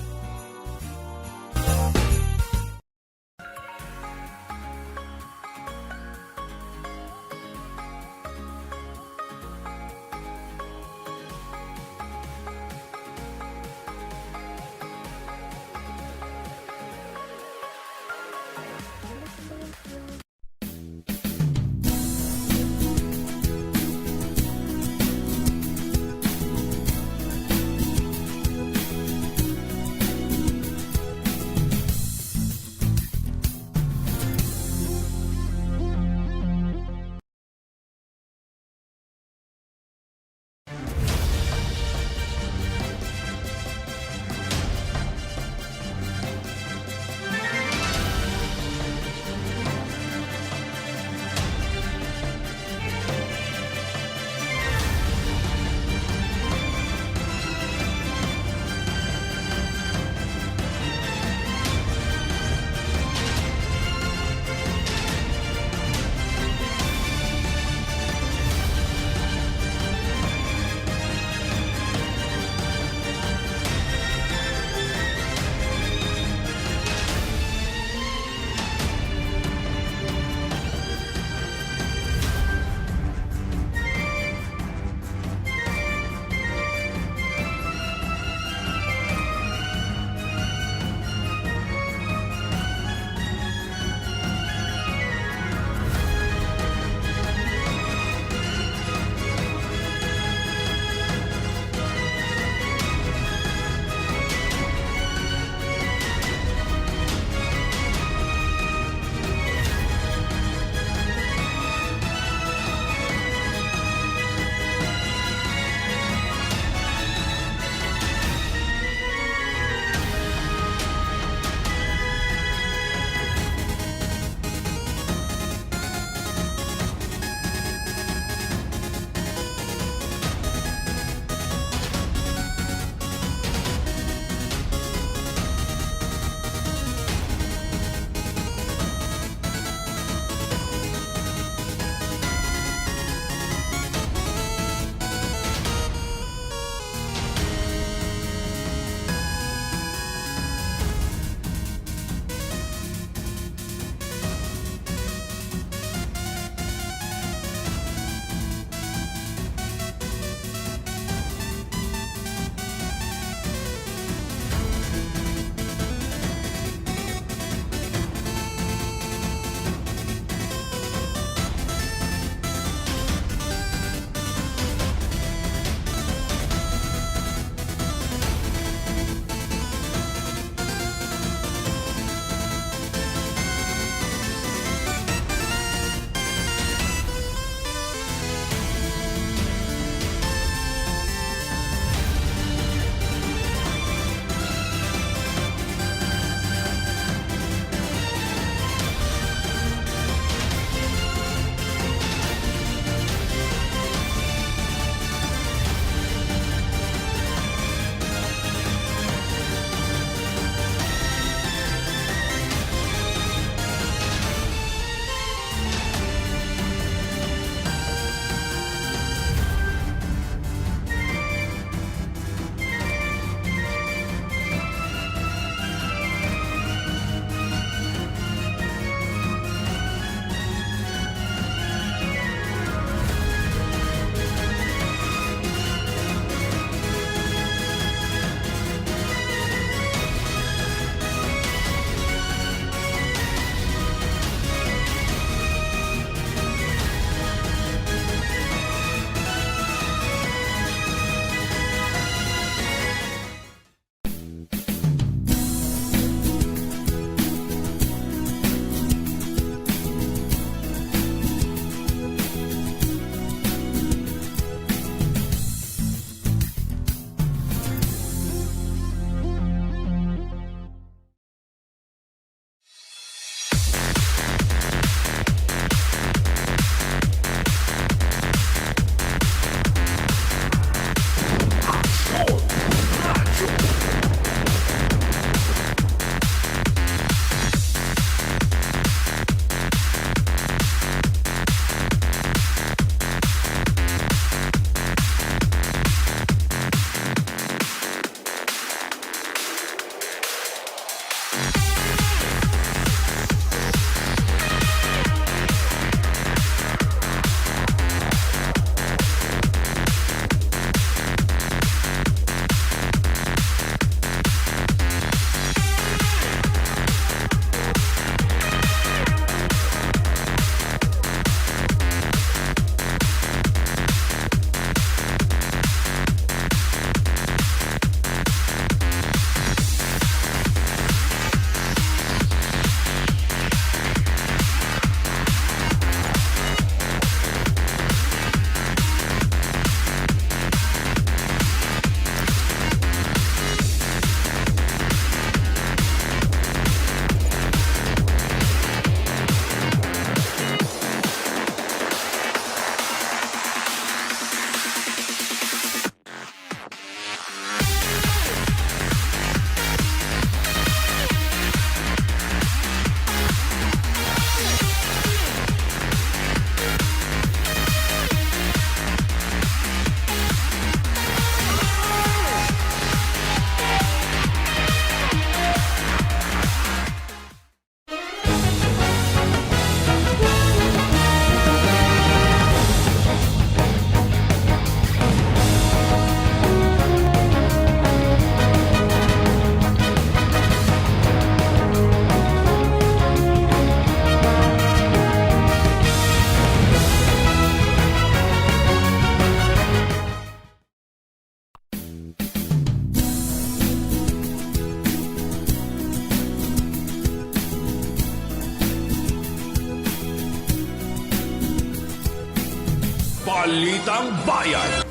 Balitang Bayan.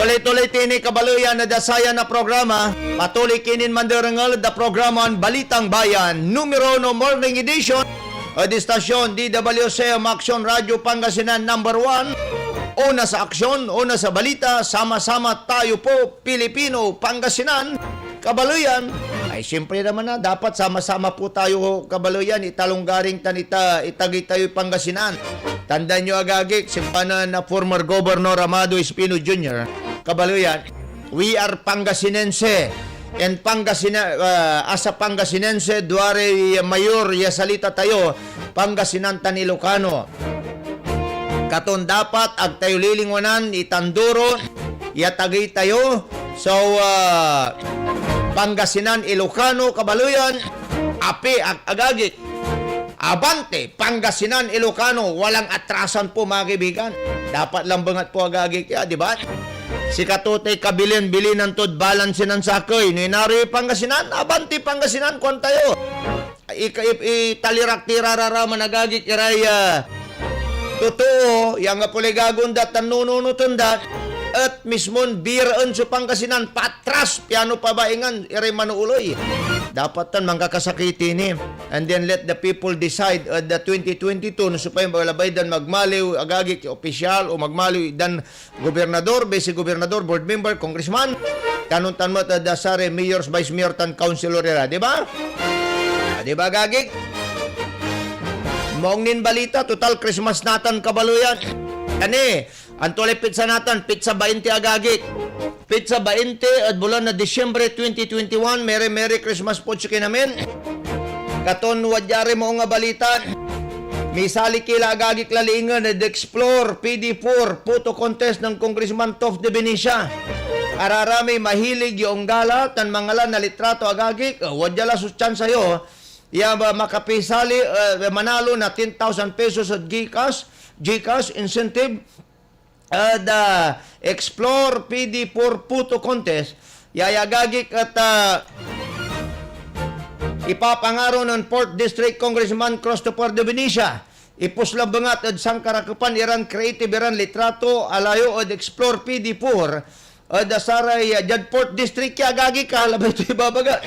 Tuloy-tuloy tini kabaluyan na dasaya na programa. Patuloy kinin mandarangal da programan Balitang Bayan, numero no morning edition. O di stasyon DWC Action Radio Pangasinan number 1. Una sa aksyon, una sa balita, sama-sama tayo po, Pilipino, Pangasinan, Kabaluyan. Ay, siyempre naman na, dapat sama-sama po tayo, Kabaluyan, italunggaring tanita, itagi tayo, Pangasinan. Tandaan nyo agagik, simpanan na former Governor Amado Espino Jr., Kabaluyan, we are Pangasinense. And as a Pangasinense, duare mayor, yasalita tayo, Pangasinan tan Ilocano. Katon dapat ag tayo lilingwanan itanduro yatagay tayo so Pangasinan Ilocano Kabaluyan api ag agagik abante Pangasinan Ilocano walang atrasan po mga kaibigan dapat lang bangat po agagik ya di ba si katote kabilin-bilinan tod balansinan sakoy ninari Pangasinan abante Pangasinan kon tayo italirak tirarara managagik iraya totoo, yang nga pulay gagundat ang nununutundat at mismon biraan sa Pangasinan patras, piano pabaingan, ire manuuloy. Dapat tan mangkakasakiti ni. And then let the people decide the 2022 na supay maglabay dan magmaliw agagik opisyal o magmaliw dan gobernador, basic gobernador, board member, congressman, tanuntan mo da sare mayors, vice mayor, tan councilor era, di ba? Di ba agagik? Maungnin balita, total Christmas natan Kabaluyan. Kani, ang tulay pizza natan, pizza 20 agagik. Pizza 20 at bulan na Disyembre 2021, Merry Christmas po sa kinamin. Katon wadyari mo nga balita. May sali kila agagik lalingan na Explore PD4 photo contest ng Congressman Tof de Benicia. Ararami mahilig yung gala tan mangalan na litrato agagik. Wadyala sustan sa'yo. Ba makapisali manalo na 10,000 pesos at GCash incentive the Explore PD4 Photo Contest yayagagik at ipapangaro ng 4th District Congressman Christopher de Benicia ipuslabangat at sangkarakapan iran creative iran litrato alayo at Explore PD4 at saray Jad 4th District yagagik kalabay ito ibabaga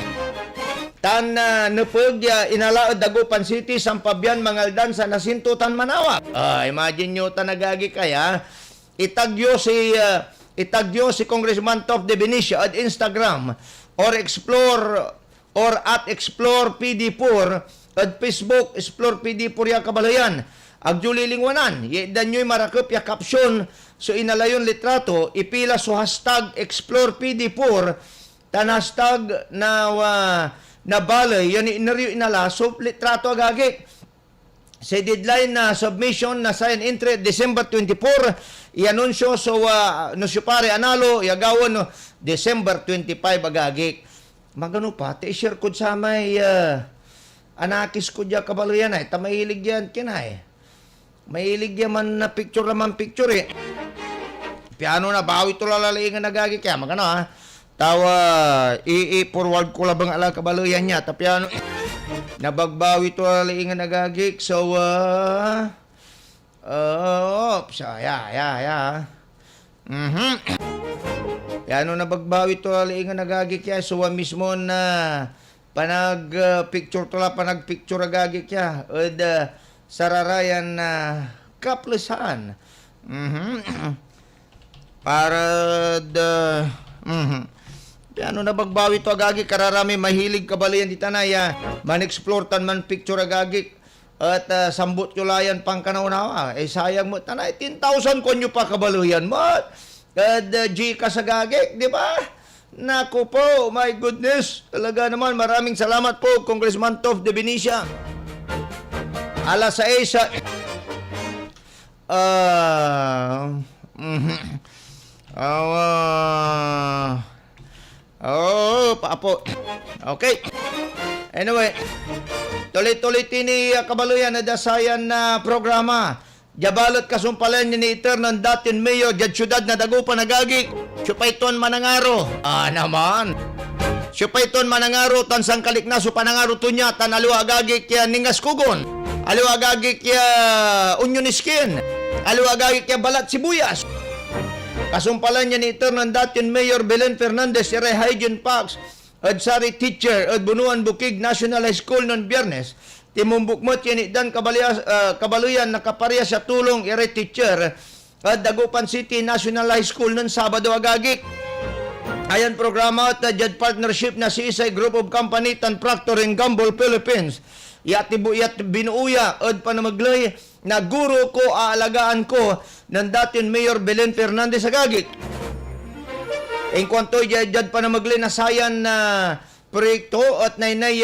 tan napag inalaod Dagupan City, Sampabian, Mangaldan sa Nasintutan, Manawa. Imagine nyo tanagagi kaya itagyo si Congressman Tof de Benicia at Instagram or at Explore PD4 at Facebook Explore PD4 ya Kabalayan. Agjuli lingwanan, dan nyo'y marakop ya caption so inalayon litrato ipila so hashtag Explore PD4 tan hashtag na balay, yan inala, so litrato agagik. Sa deadline na submission na sign entry December 24, i-anunsyo so no si pare analo, yagawon no December 25 agagik. Magano pa, share ko sa may anakis ko dya Kabaluyan ay, tamahilig yan kinay. Mahilig yan man na picture Piano na, bawi ito lalalingan agagik kaya, magano ha. Tawa, i-forward ko labang ala Kabaluyan niya. Tapi ano, nabagbawi to alaingan nagagik. So, Yan, nabagbawi to alaingan nagagik ya. So, mismo na panag-picture to la, panag-picture agagik ya. Od, sararayan na kaplesan. Para ano na bagbawi to agagik kararami mahilig Kabalayan di tanaya man-explore tan man picture agagik at sambot ko layan pang kanaunawa sayang mo tanay 10,000 konyo pa Kabalayan mo GCash agagik di ba naku po my goodness talaga naman maraming salamat po Congressman Tof de Benicia alas 6 paapo. Okay. Anyway, tuloy-tuloy tini Kabaluyan na dasayan na programa. Jabalot kasumpalan ni Eternal datin Mayor Jad Syudad na Dagupan nagagi. Supayton manangaro. Naman. Supayton manangaro tan sangkalik na so panangaro tunya tan aliwa agagi kaya ningas kugon. Aliwagagi kya onion skin. Aliwagagi kya balat sibuyas. Kasumpalan niya ni Iternang datin Mayor Belen Fernandez, Ere Hygiene Parks, at sari teacher, at Bunuan Bukig National High School noon Biyernes. Timumbukmot yan Dan Kabaluyan nakapareha sa tulong Ere teacher, at Dagupan City National High School noon Sabado agagik. Ayan programa at Jad partnership na si Isay Group of Company tan Procter & Gamble Philippines. Yat binuuya od panamaglay na guro ko aalagaan ko ng datin Mayor Belen Fernandez agagik. En kwanto jad panamaglay na sayan na proyekto at nainay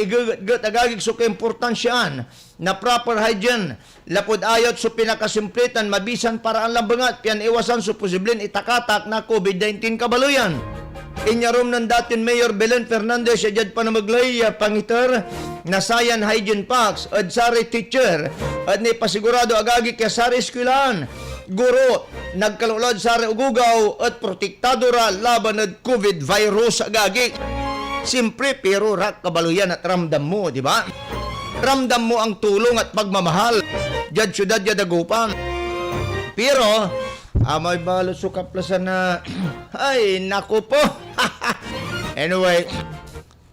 igagat agagik so kaimportansyan na proper hygiene lapod ayot so pinakasimplitan mabisan para ang lambangat pian iwasan so posibleng itakatak na COVID-19 kabaluyan. Inyarom ng datin Mayor Belen Fernandez jad panamaglay pangiter na sayan hygiene packs at sari teacher at ni pasigurado agagik kaya sari eskwelahan guro nagkalulod sa ugugaw at protektado ra laban ng COVID virus agagi. Simpre pero rak kabaluyan at ramdam mo, di ba? Ramdam mo ang tulong at pagmamahal. Jad syudad jad Dagupan. Pero may balo sukaplasan na ay naku po. Anyway,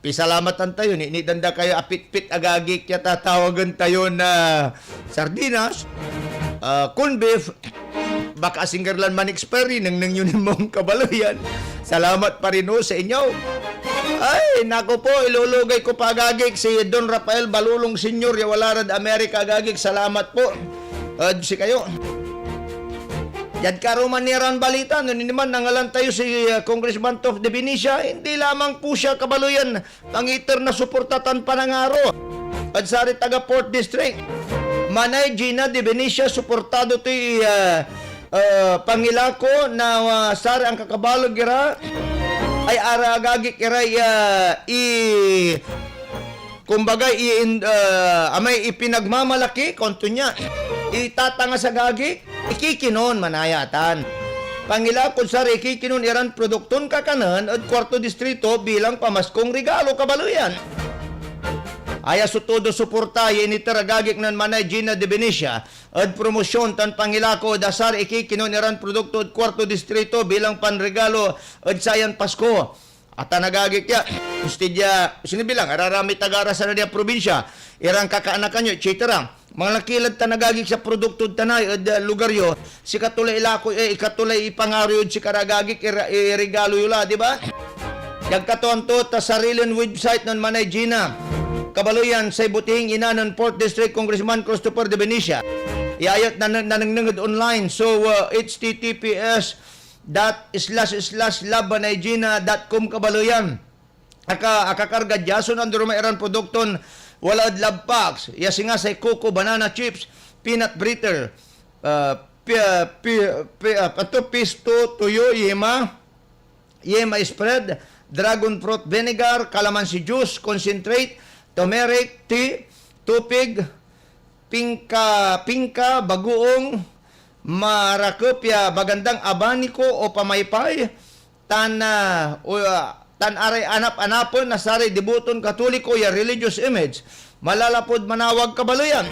pisalamatan tayo ni danda kayo apit-pit agagi kaya tatawagan tayo na sardinas, corn beef, baka singgerlan man expiry nang yun mong kabaluyan. Salamat pa rin sa inyo. Ay, nako po, ilulugay ko pa agagik si Don Rafael Balulong Sr. Yawalarad America agagik. Salamat po. Si kayo. Yan karuman niran balita. Nun naman nangalan tayo si Congressman Tof de Benicia. Hindi lamang po siya kabaluyan. Pangiter na suportatan panangaro. At sari taga Port District. Manay Gina de Benicia suportado to pangilako na sari ang kakabalog gira ay aragagi kiray kumbaga amay ipinagmamalaki konto niya itatanga sa gagi ikikinon manayatan pangilakod sa ikikinon iran produkton kakanan at kwarto distrito bilang pamaskong regalo kabaluyan. Aya so todo suporta initaragagik nan Manay Gina de Benicia at promosyon tan pangilako dasar ikikinon iran produkto at kwarto distrito bilang panregalo at sayan Pasko. At tanagagik ya, ustidya, sinibilang, ararami tagara sa nadia probinsya, irang kakaanakan nyo, etc. Mga lakilad tanagagik sa produkto tanay at lugar yo, si katulay ilako, ikatulay ipangaryo si karagagik, irregalo yula, di ba? Yagkatuan to, ta sariling website ng Manay Gina, kabaluyan sa ibutihing ina ng Port District Congressman Christopher de Benicia. Iayat na nangnangad online, so https://labanaygina.com kabaluyan. Akakarga jason ang durumairan produkton walad lab packs. Yasi nga say coco banana chips, peanut brittle, pisto, tuyo, yema spread, dragon fruit vinegar, calamansi juice, concentrate, turmeric tea, tupig, pinka, bagoong, marakopya, bagandang abaniko o pamaypay, tan aray anap-anapon na sari debuton katoliko ya religious image, malalapod manawag kabaluyan.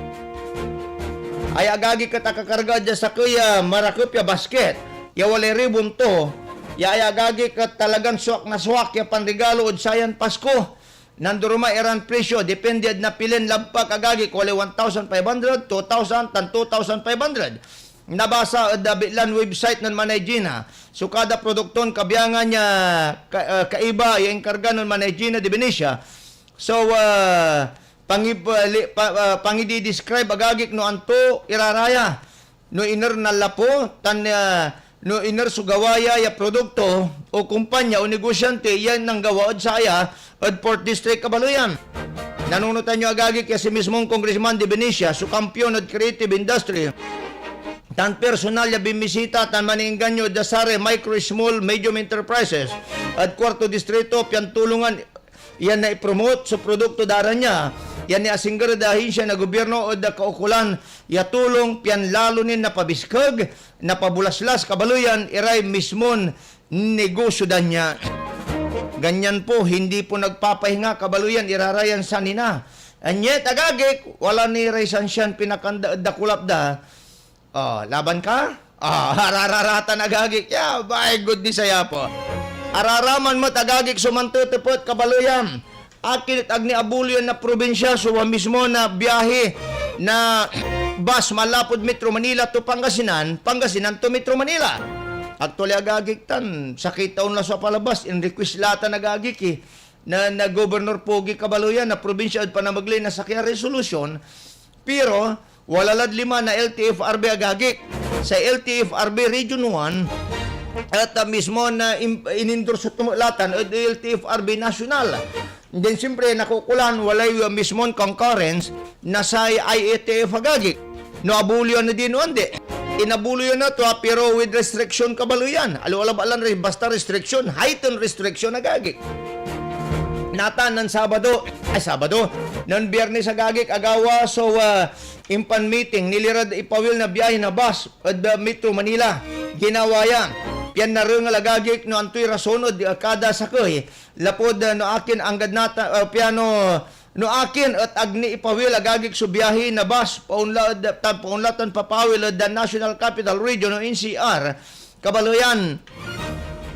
Ay agagi katakakarga dyan sa kuya marakopya basket, ya wale ribon to, ya ay agagi kat talagang swak na swak ya panregalo od sayan Pasko. Nanduruma iran presyo, depende na pilin lampak agagi, wale 1,500, 2,000, tan 2,500. Nabasa dabilan website ng Manay Gina. So kada produkton kabiyangan niya kaiba yung karga ng Manay Gina de Benicia. So pangidi-describe agagik no anto iraraya no iner na lapo tan no iner sugawaya ya produkto o kumpanya o negosyante yan nang gawaod saya at Port District kabaluyan. Nanunutan nyo agagik kasi mismong Congressman de Benicia so kampiyon at creative industry. Tan personal ya bimisita tan maninggan nyo dasare micro, small, medium enterprises at kwarto distrito pian tulungan yan na ipromote sa produkto dara niya. Yan ni asinggar dahin siya na gobyerno o da kaukulan ya tulong pian lalo nin napabiskag, napabulaslas kabaluyan iray mismon negosyo dan niya. Ganyan po, hindi po nagpapahinga kabaluyan irarayan sa nina. Anyet agagik, wala ni Raysan siyan pinakadakulap da. Laban ka? Harararatan agagik. Yeah, by good di saya po. Araraman mo tagagik sumantutupot kabaluyan. Akin at agni abulyon na probinsya suwa mismo na biyahe na bus malapod Metro Manila to Pangasinan, Pangasinan to Metro Manila. Actually agagik tan, sakit taon na sa palabas, in request lata nagagik na Governor Pogi Kabaluyan na probinsya at panamaglay na sakya resolution, pero walalad 5 na LTFRB agagik. Sa LTFRB Region 1, at mismo na inendorso tumulatan at LTFRB National. And then siyempre nakukulan walay mismong concurrence na sa IATF agagik. No abulyo na din hindi. Inabulyo na to pero with restriction kabaluyan. Alwala-balan rin basta restriction, heightened restriction agagik. Natan ng Sabado, ng Biyernes agagik agawa so impan meeting nilirad ipawil na biyahe na bus at Metro Manila. Ginawa yan. Yan na rin agagik no antoy rasonod kada sakoy. Lapod no akin anggad nata piano no akin at agni ipawil agagik so biyahe na bus paunlatan papawil the National Capital Region o NCR. Kabaluyan.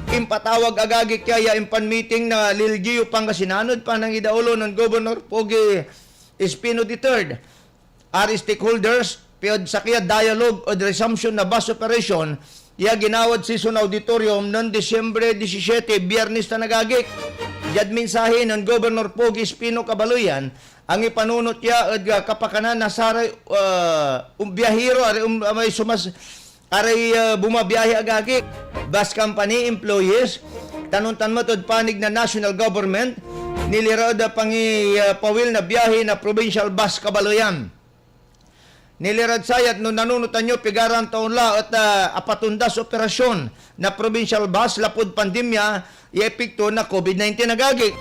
Impatawag agagik kaya impan meeting na Lilgio Pangasinanod pa ng idaulo ng Governor Pogi Espino III. Ari stakeholders, piyod sakya dialogue o resumption na bus operation, iya ginawad season auditorium noong Disyembre 17, Biyernes na nagagik. Yad mensahe ng Governor Pogi Espino Kabaluyan, ang ipanunot niya at kapakanan na saray biyahiro, may sumas aray bumabiyahe agagik. Bus company employees, tanuntan mo tod panig na national government, nilirad pawil na biyahe na provincial bus Kabaluyan. Nilirad sayat no nanunutan nyo pigaran taon la at apatundas operasyon na provincial bus lapod pandemya iepekto na COVID-19 nagagik.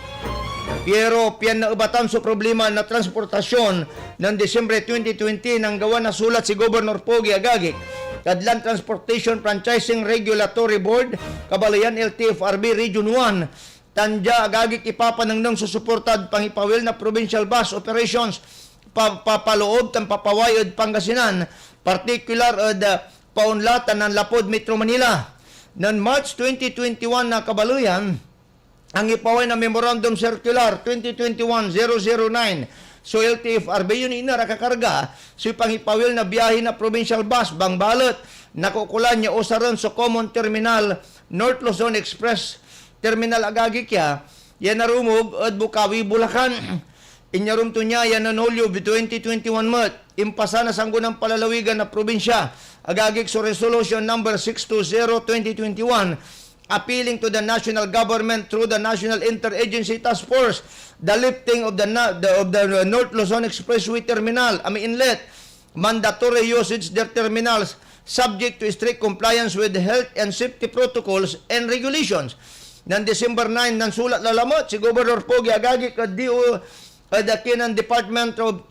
Pero piyan na ubatan sa problema na transportasyon ng Desyembre 2020 nang gawa na sulat si Governor Pogi agagik. Kadlan Transportation Franchising Regulatory Board, Kabaluyan LTFRB Region 1, tandya agagik ipapanangdang susuportad pangipawil na provincial bus operations papaloob tan papawayod Pangasinan, particular paunlatan ng Lapod Metro Manila. Noong March 2021 na Kabaluyan, ang ipaway na Memorandum Circular 2021-009 so LTFRB yun inarakakarga so pangipawil na biyahe na provincial bus bangbalot nakukulan niya usaron sa Common Terminal North Luzon Express Terminal agagikya yan narumog at Bukawi, Bulacan. Inyarum to niya yan ng Hulyo 2021 mat impasa na sanggo ng palalawigan na probinsya agagik so resolution number 620-2021 appealing to the national government through the National Interagency Task Force the lifting of the North Luzon Expressway Terminal, Inlet, mandatory usage their terminals subject to strict compliance with health and safety protocols and regulations. Nang December 9, nang sulat lalamot si Governor Pogi agagik at Dakinan Department of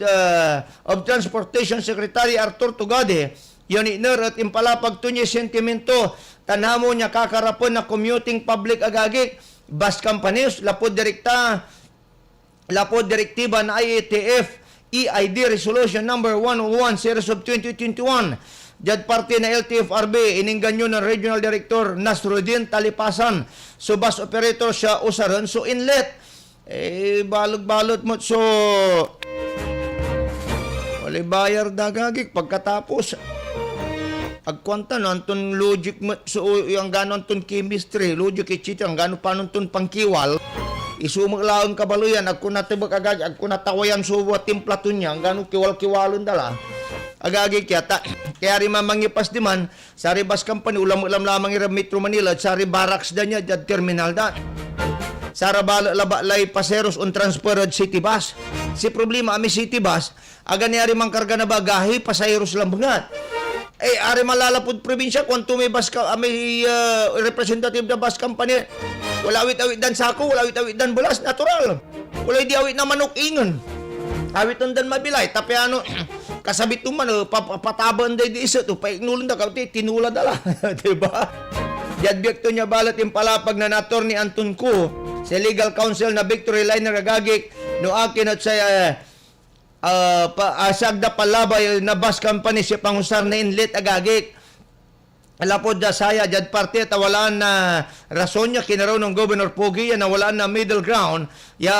Transportation Secretary Arthur Tugade, yun iner at impalapag to niya sentimento tanamo niya kakarapon na commuting public agagik bus companies lapod direktiba na IATF EID Resolution number 101 series of 2021 jad parte na LTFRB iningganyo ng Regional Director Nasruddin Talipasan so bus operator siya usaron so inlet balot mo so wala bayar dagagik pagkatapos agkwanta no anton logic mo so yung ganon ton chemistry logic itchit ang ganon panon ton pangkiwal isumaglaon Kabaluyan agko natibak agag agko natawayan so timplaton niya ang ganon kiwal-kiwalon dala agagi kaya rin mamangipas di man sari bus company ulam-ulam lamang ira Metro Manila at sari barracks da niya at terminal da sara labalay paseros on transferred city bus si problema ami city bus aga niya rin mangkarga na bagahe pasayeros lang bangat ari malalapod probinsya kung may bus may representative na bus company wala awit-awit dan sako wala awit-awit dan bulas natural wala di awit na manok ingon awit dan mabilay tapi ano kasabit tuman pataban day di isa to paignulan da kauti tinula dala diba jadbyekto niya balat yung palapag na nator ni Anton Ko sa legal counsel na Victory Liner agagik no akin at sa sagda palabay na bus company si pangusar na inlet agagik. Alapod da saya jad parte tawalaan na rason niya kinaraw ng Governor Pogi na walaan na middle ground ya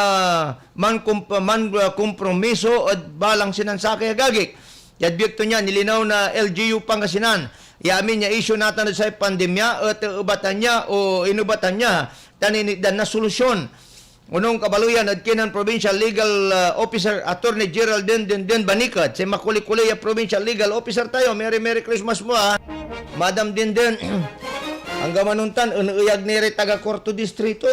kompromiso at balang sinansakay agagik. Jad biyekto niya nilinaw na LGU Pangasinan. Yamin niya issue natin sa pandemya at ubatan niya o inubatan niya dan na solusyon. Unong kabaluyan at kinan Provincial Legal Officer Attorney Gerald Den Banicad. Si makuli-kuli Provincial Legal Officer tayo. Merry Christmas mo ha. Madam Den. Ang gamanuntan, unuyag ni taga Corto Distrito.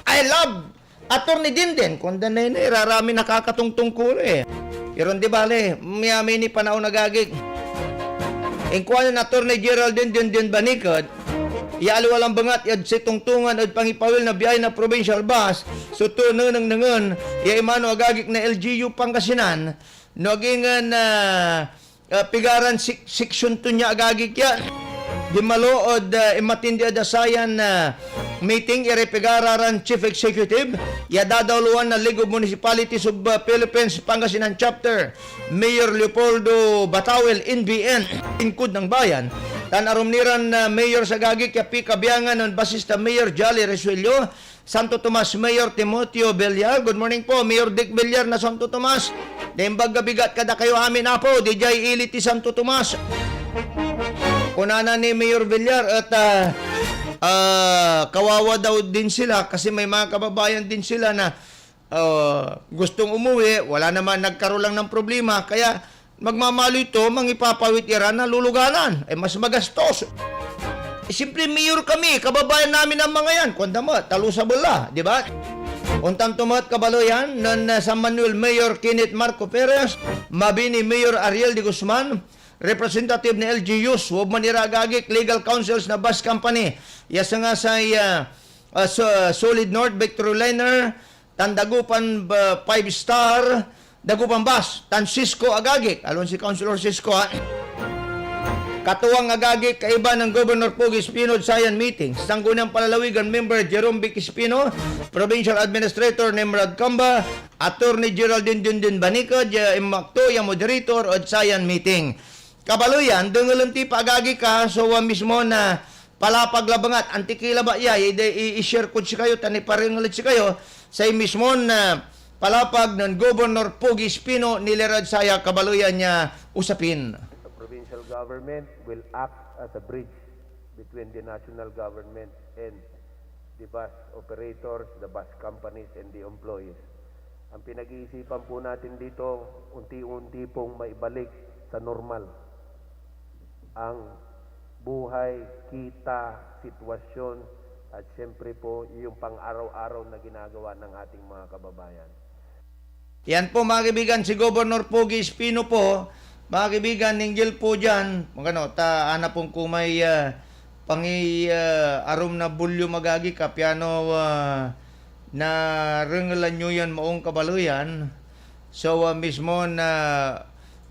I love Attorney Den. Kunda na yun rarami nakakatungtong ko eh. Pero di bale, miyami ni panahon nagagig. Ingkuan na Attorney Gerald Den Banicad. Ialo walang bangat yad si tungtungan at pangipawil na biyay na provincial bus so to nangan ya imano agagik na LGU Pangasinan nagingan pigaran section 2 niya agagik yan di malood imatindi adasayan meeting irepigararan Chief Executive ya dadawluan na League of Municipalities of Philippines Pangasinan Chapter Mayor Leopoldo Batawel NBN ingkod ng bayan tan arumniran na Mayor Sagagi Kapi Kabiangan ng Basista Mayor Jolly Resuello, Santo Tomas Mayor Timoteo Villar. Good morning po, Mayor Dick Villar na Santo Tomas. Dembag gabigat kada kayo amin na po, DJ Iliti Santo Tomas. Kunana ni Mayor Villar at kawawa daw din sila kasi may mga kababayan din sila na gustong umuwi, wala naman nagkaroon lang ng problema, kaya magmamalo ito, mangipapawit iran na luluganan. Mas magastos. Simple mayor kami, kababayan namin ang mga yan. Kunda mo, talusable la, di ba? Untang tumat kabaloyan, ng San Manuel Mayor Kenneth Marco Perez, Mabini Mayor Ariel de Guzman, Representative ni LGUs, huwag maniragagik, legal counsels na bus company. Yasa nga sa Solid North, Victoryliner, Tandagupan 5-star, Dagupan Bus, Tan Cisco Agagik. Alon si Councilor Cisco ha. Katuwang Agagik, kaiba ng Governor Pogi Espino Sayan Meeting. Sanggunang Palalawigan Member Jerome Vic Espino, Provincial Administrator Nemrod Camba, Attorney Geraldine Dindin Banicad, Imakto, yung Moderator at Sayan Meeting. Kabaluyan, dungulanti pa Agagik ka, so mismo na palapaglabangat, antikila ba iya, i-share ko si kayo, taniparingalit si kayo, sa mismo na palapag ng Governor Pogi Espino nilerad saya kabaluyan niya usapin. The provincial government will act as a bridge between the national government and the bus operators, the bus companies, and the employees. Ang pinag-iisipan po natin dito, unti-unti pong maibalik sa normal ang buhay, kita, sitwasyon, at siyempre po yung pang-araw-araw na ginagawa ng ating mga kababayan. Yan po mga kaibigan, si Governor Pogi Espino po, mga kaibigan, ninggil po dyan, ana pong kumay arum na bulyo magagi kapiano na rengalan nyo yan maong kabaluyan. So mismo na,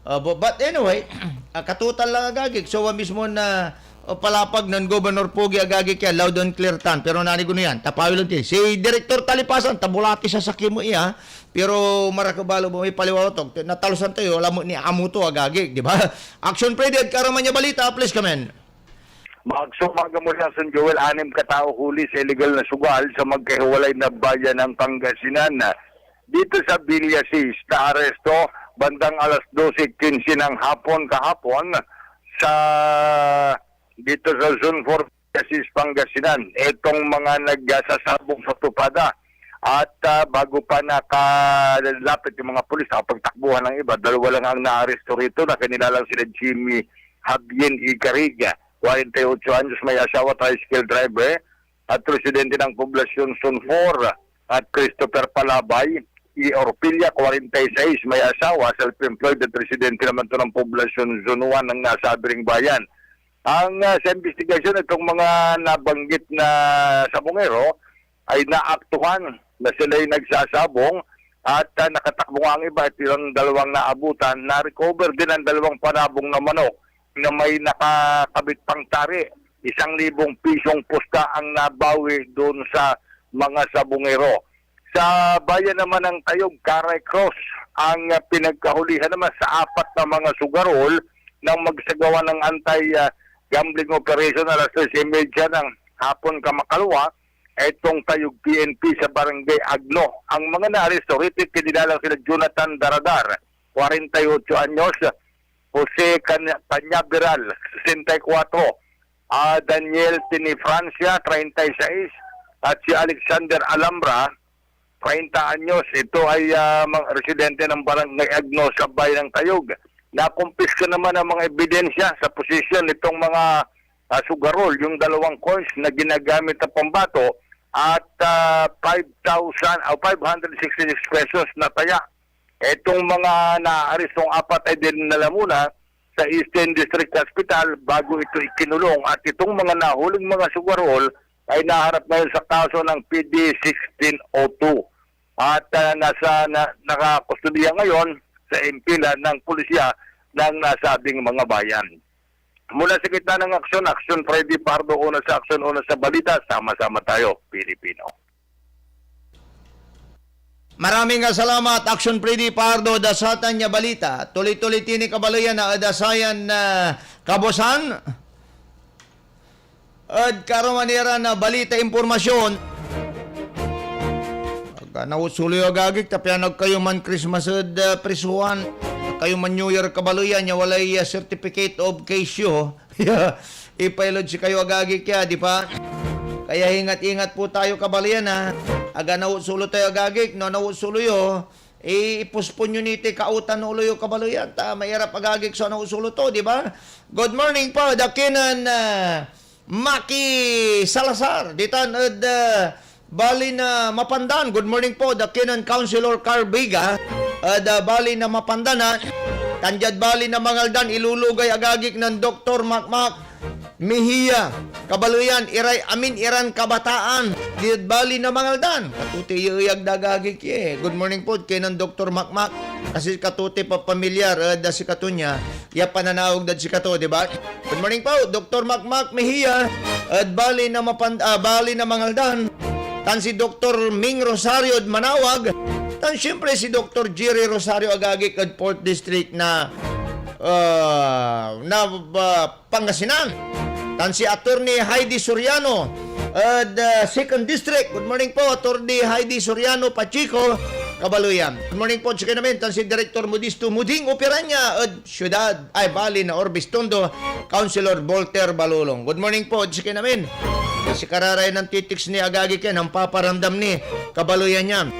but anyway, katutal lang agagik, so mismo na palapag ng Governor Pogi agagi kaya loud and clear tan pero nani ko yan tapawil lang din si Director Talipasan tabulati sa sakya mo iya pero marakabalo mo may paliwatok natalusan tayo alam mo ni amo to agagi di ba action preded karaman niya balita please come in. Magsumaga mo lang San Joel, 6 katao huli sa illegal na sugal sa magkahiwalay na bayan ng Pangasinan. Dito sa Villasis na aresto bandang alas 12:15 ng hapon kahapon sa dito sa Zone 4, Villasis, Pangasinan. Itong mga nagsasabong sa tupada. At bago pa nakalapit yung mga pulis, nakapagtakbuhan ng iba, 2 lang ang naaresto rito. Nakanila lang sila Jimmy Habien Icariga, 48 anyos, may asawa, tricycle driver, at residente ng poblasyon Zone 4, at Christopher Palabay, Orpilia, 46, may asawa, self-employed at residente naman to ng poblasyon Zone 1 ng nasabing bayan. Ang sa investigasyon itong mga nabanggit na sabongero ay naaktuhan na sila'y nagsasabong at nakatakbo ang iba at ilang 2 naabutan. Na-recover din ang 2 panabong na manok na may nakakabit pang tari. 1,000 pisong pusta ang nabawi doon sa mga sabongero. Sa bayan naman ng Tayog, Caray Cross, ang pinagkahulihan naman sa 4 na mga sugarol nang magsagawa ng anti-gambling operation alas 3:30 ng hapon kamakalwa itong Tayug PNP sa Barangay Agno. Ang mga naaresto rito kinilalang sila Jonathan Daradar, 48 anyos, Jose Cañaveral, 64, Daniel Tinifrancia, 36, at si Alexander Alhambra, 30 anyos. Ito ay mga residente ng Barangay Agno sa bayan ng Tayug. Nakumpiska naman ang mga ebidensya sa posisyon nitong mga sugarol, yung 2 coins na ginagamit na pambato at 566 pesos na taya. Itong mga naarestong 4 ay dinala muna sa Eastern District Hospital bago ito ikinulong, at itong mga nahuling mga sugarol ay naharap ngayon sa kaso ng PD 1602 at nakakustudiya ngayon sa impila ng pulisya ng nasabing mga bayan. Mula sa gitna ng aksyon, Freddy Pardo, una sa aksyon, una sa balita, sama-sama tayo, Pilipino. Maraming salamat, Action Freddy Pardo, dasatan niya balita. Tuloy-tuloy tini kabalayan na adasayan na kabosan. At karamanira na balita impormasyon. Nausuloy agagik, tapyanag kayo man Christmas at prisuhan. Kayo man New Year kabalayan, niya walay certificate of case yo. Ipailod si kayo agagik ya, di pa? Kaya ingat-ingat po tayo kabalayan ha. Aga nausulo tayo agagik, no nausulo yo. Ipuspon nyo niti kautan ulo yo kabalayan. Mahirap agagik so nausulo to, di ba? Good morning po, dakinan Maki Salazar. Ditan bali na Mapandan. Good morning po, dakinan Councilor Carbiga. Bali na Mapandana. Tanjad bali na Mangaldan. Ilulugay agagik ng Dr. Makmak Mejia. Kabaluyan, Iran Kabataan. Diyad bali na Mangaldan. Katuti iyag dagagik eh. Good morning po, kinan Dr. Makmak. Kasi katuti pa pamilyar, da si katunya. Ya pananawag da si kato, di ba? Good morning po, Dr. Makmak Mejia. Bali na Mangaldan. Tan si Dr. Ming Rosario Manawag. Tan siyempre si Dr. Jerry Rosario agagik at 4th District na Pangasinan. Tan si Attorney Heidi Soriano at 2nd District. Good morning po, Attorney Heidi Soriano Pachico, Kabaluyan. Good morning po, sige namin. Tan si Director Modisto Muding Operanya at Syudad ay Bali na Orbis Tondo, Councilor Volter Balulong. Good morning po, sige namin. Si kararay ng titiks ni agagik yan, ang paparamdam ni Kabaluyan niya.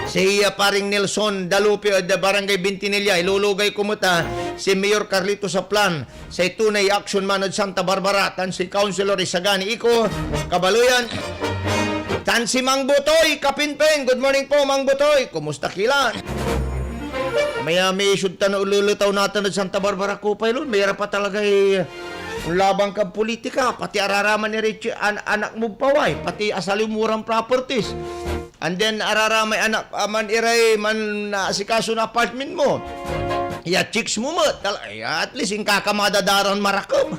Si paring Nelson Dalupi at Barangay Bintinilla, ilulugay kumuta si Mayor Carlito Saplan sa Tunay Action Man at Santa Barbara. Tan si Councilor Isagani Iko, Kabaluyan. Tan si Mang Butoy, Kapinpeng. Good morning po, Mang Butoy. Kumusta kila? May isud na ululutaw natin at Santa Barbara Kupay lun. Mayroon pa talaga labang ka politika. Pati araraman ni Richie, anak mo paway. Pati asalimurang properties. And then araramay anak man iray man asikaso na apartment mo. Ya chicks mo at least yung kakamadadaran marakam.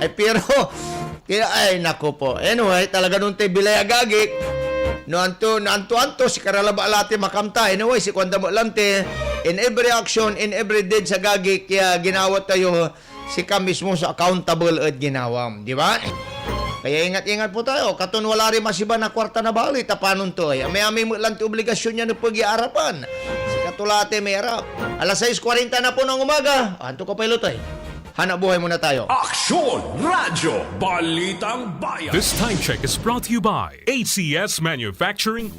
Ay pero kaya ay nako po. Anyway, talaga nung te bilay agagik. No anto si karalaba alati makamta. Anyway, si kwanda mo lante in every action, in every deed sa gagik kaya ginawat tayo si ka mismo sa accountable at ginawam, di ba? Kaya ingat-ingat po tayo. Katon wala rin masiba na kwarta na bali. Tapanon to. May mo lang obligasyon niya na pag-iarapan. Si katulate may harap. Alas 6:40 na po ng umaga. Anto ka pilotay. Hanap buhay muna tayo. Aksyon Radyo Balitang Bayan. This time check is brought to you by ACS Manufacturing.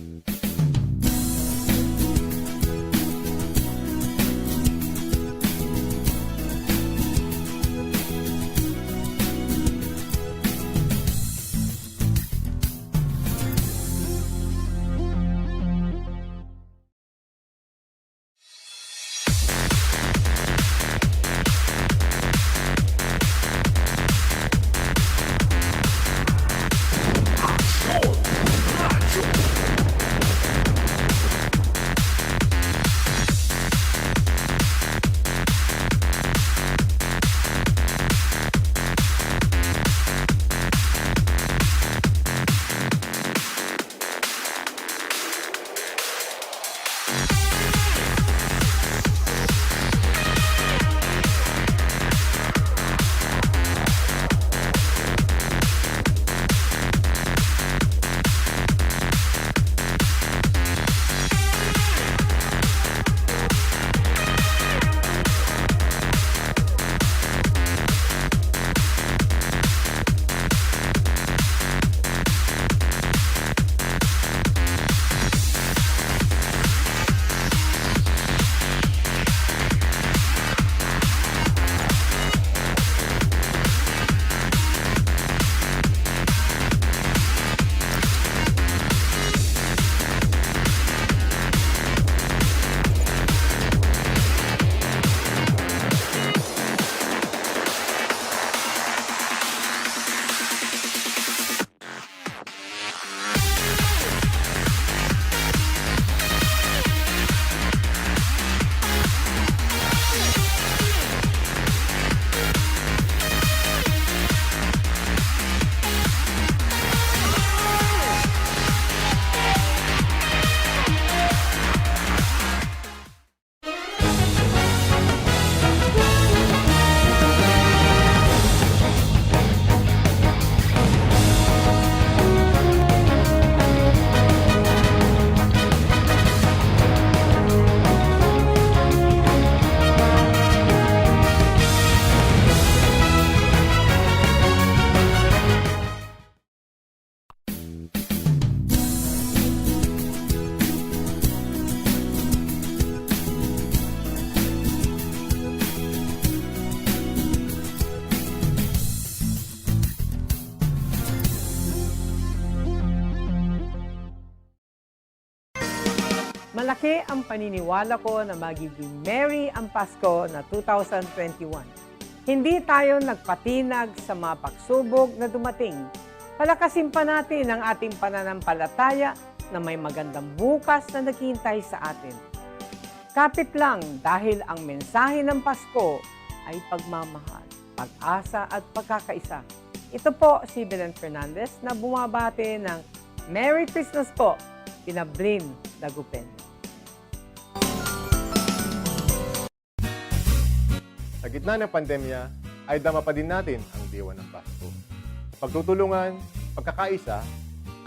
Malaki ang paniniwala ko na magiging merry ang Pasko na 2021. Hindi tayo nagpatinag sa mga pagsubok na dumating. Palakasin pa natin ang ating pananampalataya na may magandang bukas na naghihintay sa atin. Kapit lang dahil ang mensahe ng Pasko ay pagmamahal, pag-asa at pagkakaisa. Ito po si Belen Fernandez na bumabati ng Merry Christmas po, Pinablin Dagupen. Sa gitna ng pandemya, ay dama pa din natin ang diwa ng Pasko. Pagtutulungan, pagkakaisa,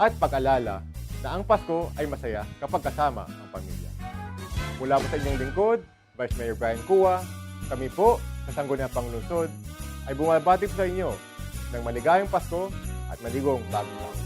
at pag-alala na ang Pasko ay masaya kapag kasama ang pamilya. Mula po sa inyong lingkod, Vice Mayor Brian Cua, kami po sa Sangguniang Panglungsod ay bumabati po sa inyo ng maligayang Pasko at maligong bagong taon.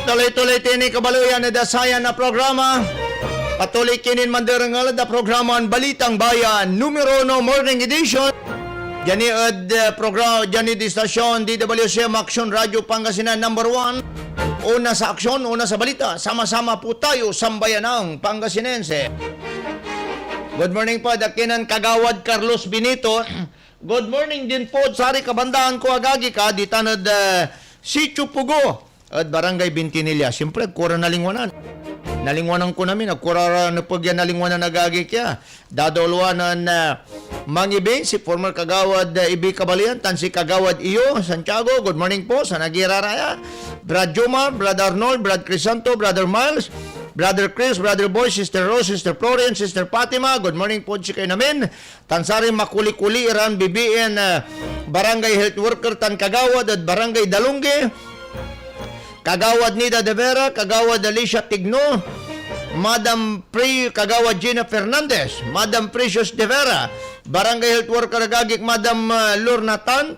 Tuloy-tuloy tini kabaluyan na dasayan na programa. Patuloy kinin mandarangal da programa ang Balitang Bayan numero 1 morning edition. Jani program jani di stasyon DWCM Action Radio Pangasinan number 1. Una sa aksyon, una sa balita. Sama-sama po tayo sambayan ng Pangasinense. Good morning po, dakinan Kagawad Carlos Benito. Good morning din po, sari kabandahan ko agagi ka, di tanad Sitio Pugo at Barangay Bintinilla. Siyempre, kura nalingwanan. Nalingwanan ko namin, kura na pagyan nalingwanan nagagi kya. Dadolwanan Mangibe, si former Kagawad Ibi Kabalian, tan si Kagawad Iyo, Santiago. Good morning po sa Nagiraraya. Brad Juma, Brad Arnold, Brad Crisanto, Brother Miles, Brother Chris, Brother Boy, Sister Rose, Sister Florence, Sister Fatima. Good morning po si kayo namin. Tansari Makuli-Kuli, Iran, BBN, Barangay Health Worker, Tan Kagawad at Barangay Dalungge. Kagawad Nida De Vera, Kagawad Alicia Tigno, Madam Kagawad Gina Fernandez, Madam Precious De Vera, Barangay Health Worker agagik Madam Lorna Tan,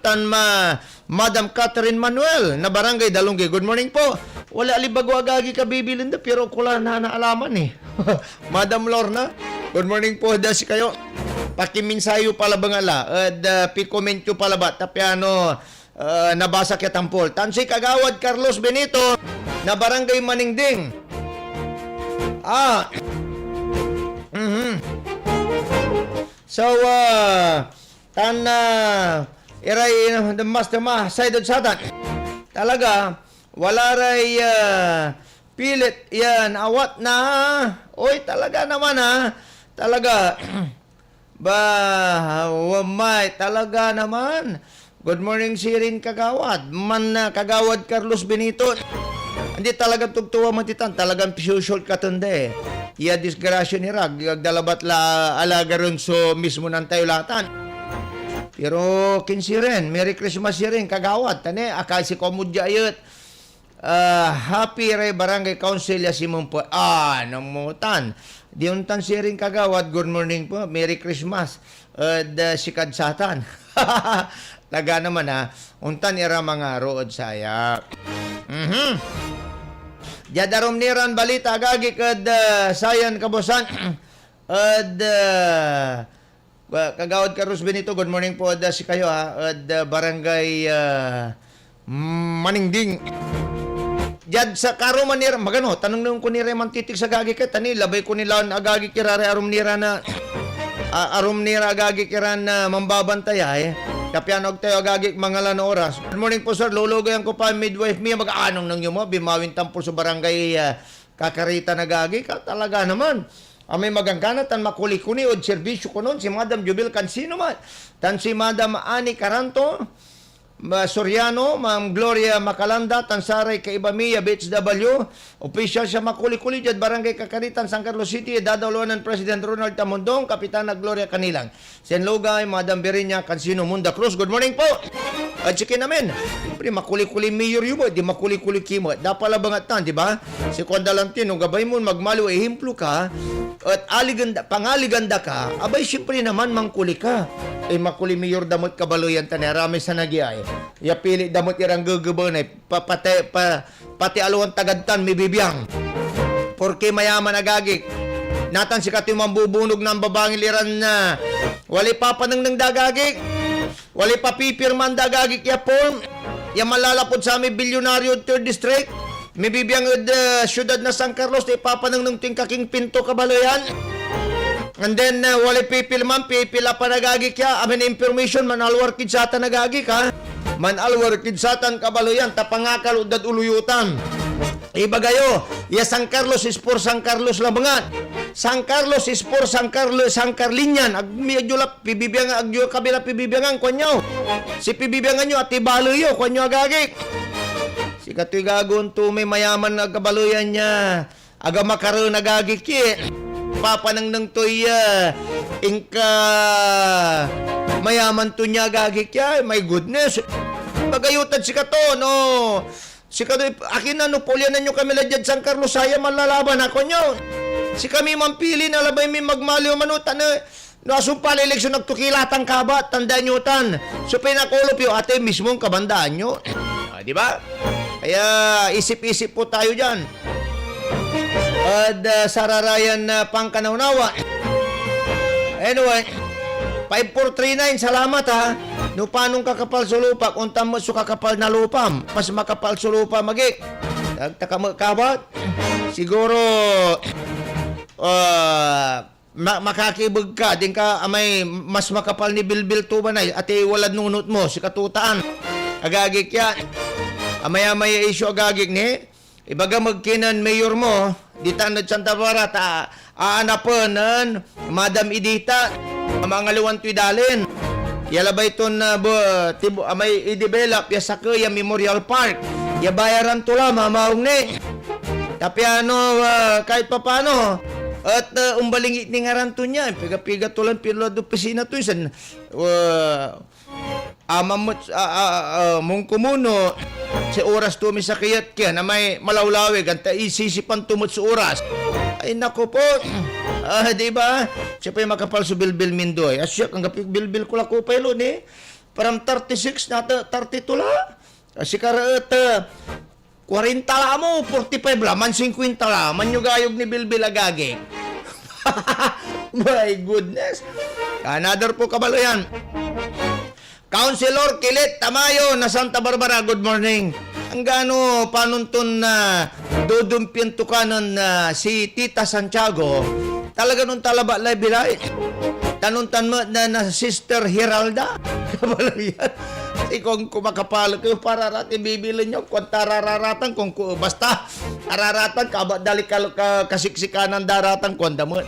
Madam Catherine Manuel na Barangay Dalungge. Good morning po. Wala libago agagi ka bibilinda pero kula na naalaman eh. Madam Lorna, good morning po dasi kayo. Pakiminsayo pala bangala at pikomentyo pala ba tapiano nabasa kya tampol. Tansi Kagawad Carlos Benito na Barangay Maningding. So, iray the master sided satan. Talaga, wala ray pilit yan, awat na. Oy, talaga naman talaga. Wamay, talaga naman. Good morning, Sirin Kagawad. Kagawad Carlos Benito. Hindi talaga tugtuwa matitan. Talagang pisushort katunda Iya disgrasya ni Rag. Dalabat la alaga rin so mismo ng tayo latan. Pero kinsiren, Merry Christmas sirin, Kagawad. Tane, akal si Komudya ayot. Happy Ray Barangay Council ya Simon po. Namutan. Diuntan sirin Kagawad. Good morning po. Merry Christmas. Sikad satan. Taga naman untan ira mga rood saya. Jadarom niran balita agagi kad sayan kabosan. Kagawad Carlos Benito, good morning po si kayo Barangay Maningding. Jad sa karo manira magano tanong nung ko ni Reman titik sa gagi ka tani labay ko nila agagi kirare arum nira na arum nira agagi kiran na mambabantay Kapianog tayo agagik mga lan oras. Good morning po sir, lulugayan ko pa midwife miya mag-aanong nang mo bimawin tampol sa barangay Kakarita nagagi ka talaga naman. May magangkana tan makuli-kuni od serbisyo ko noon si Madam Jubil Cansino man. Tan si Madam Ani Caranto, Soriano, Ma'am Gloria Macalanda, Tansaray Kaibamiya, BHW, official siya makuli-kuli dyan, Barangay Kakaritan, San Carlos City, dadawluan ng President Ronald Tamundong, Kapitana Gloria Canilang, Senlogay, Madam Berinya, Cansino, Munda Cruz. Good morning po! At sige namin, siyempre makuli-kuli mayor yun mo, di makuli-kuli kimo. Dapala bangatan, di ba? Si Condalantino, gabay mo magmalo, ehimplo ka, at pangaliganda ka, abay siyempre naman mangkuli ka. Makuli mayor damot kabaloyan tanarami sa nagyay. Ya pili damot irang gugubonay pati aluan tagadtan may bibiyang. Porque mayaman agagik. Natan si kati mambubunog ng babangil iran na wali papanang ng dagagik. Wali papipirman dagagik ya form. Ya malalapod sa aming bilyonaryo 3rd district. May bibiyang syudad na San Carlos na ipapanang ng tingkaking pinto kabaloyan. And then, wali pipilman, pipila pa nagagik ya. Amin information, manalwar kidsatan nagagik ha. Manalwar kidsatan kabaloyan, tapangakal udad uluyutan. Iba gayo, ya San Carlos is for San Carlos labangat. San Carlos is for San Carlinyan. Agmiyadyo pibibiyang, agyo kabila pibibiyangan, kanyo. Si pibibiyangan nyo, at ibaloyo, kanyo agagik. Si katoy gagon to, may mayaman na kabaloyan niya. Aga makaroon nagagik papanang nang toy ingka mayaman to niya gagik ya. My goodness, magayutan si kato no si kato akin na no polyanan nyo kami ladyan San Carlos saya malalaban ako nyo si kami mampili na labay mi magmaliw manutan no asumpal eleksyon nagtukilatang kaba tandaan nyo tan so pinakulop yung ate mismong kabandaan nyo di ba? Kaya isip-isip po tayo dyan. At sararayan na pangkanaunawa. Anyway, 5439, salamat No panong kakapal sa lupa, kung tamo sa kakapal na lupam, mas makapal sa lupa magik. Nagtakamakabat, siguro makakibog ka, din ka may mas makapal ni Bilbil Tubanay, ati walad nunot mo, si katutaan. Agagik yan. Amaya-maya isyo agagik ni, ibaga magkinan mayor mo, di tanod Santa Barata, aanaponan, Madam Idita, mga liwan tuidalin. Yalabay ito na may i-develop ya sa Kuya Memorial Park. Ya bayaran tula, mamaong ni. Tapi kahit pa paano, at umbalingit ni ngaran to niya, piga-piga tulan pilo do pisina to isan. Mong kumuno, si oras tumi sa kiyat kaya na may malawlawig, anta isisipan tumot sa oras. Ay nako po, Di ba? Siya pa yung makapal sa Bilbil Mindoy. Siya, ang Bilbil ko lang ko pa yun eh. Parang 36 na 32 la. Si Karaot, 40 la mo, 45 la, man 50 la. Man yung gayog ni Bilbil agagi. My goodness. Another po kabalo yan. Councilor Kilit Tamayo na Santa Barbara, good morning. Ang gano panuntun na dudumpin tukanan na si Tita Santiago, talaga nung talaba lay bilay. Tanuntan mo na Sister Hiralda. Kabalo yan. Kung kumakapalo kayo para ratin bibili nyo, kung tarararatan, kung basta araratan, dali ka kasiksikan ng daratan, kung damot.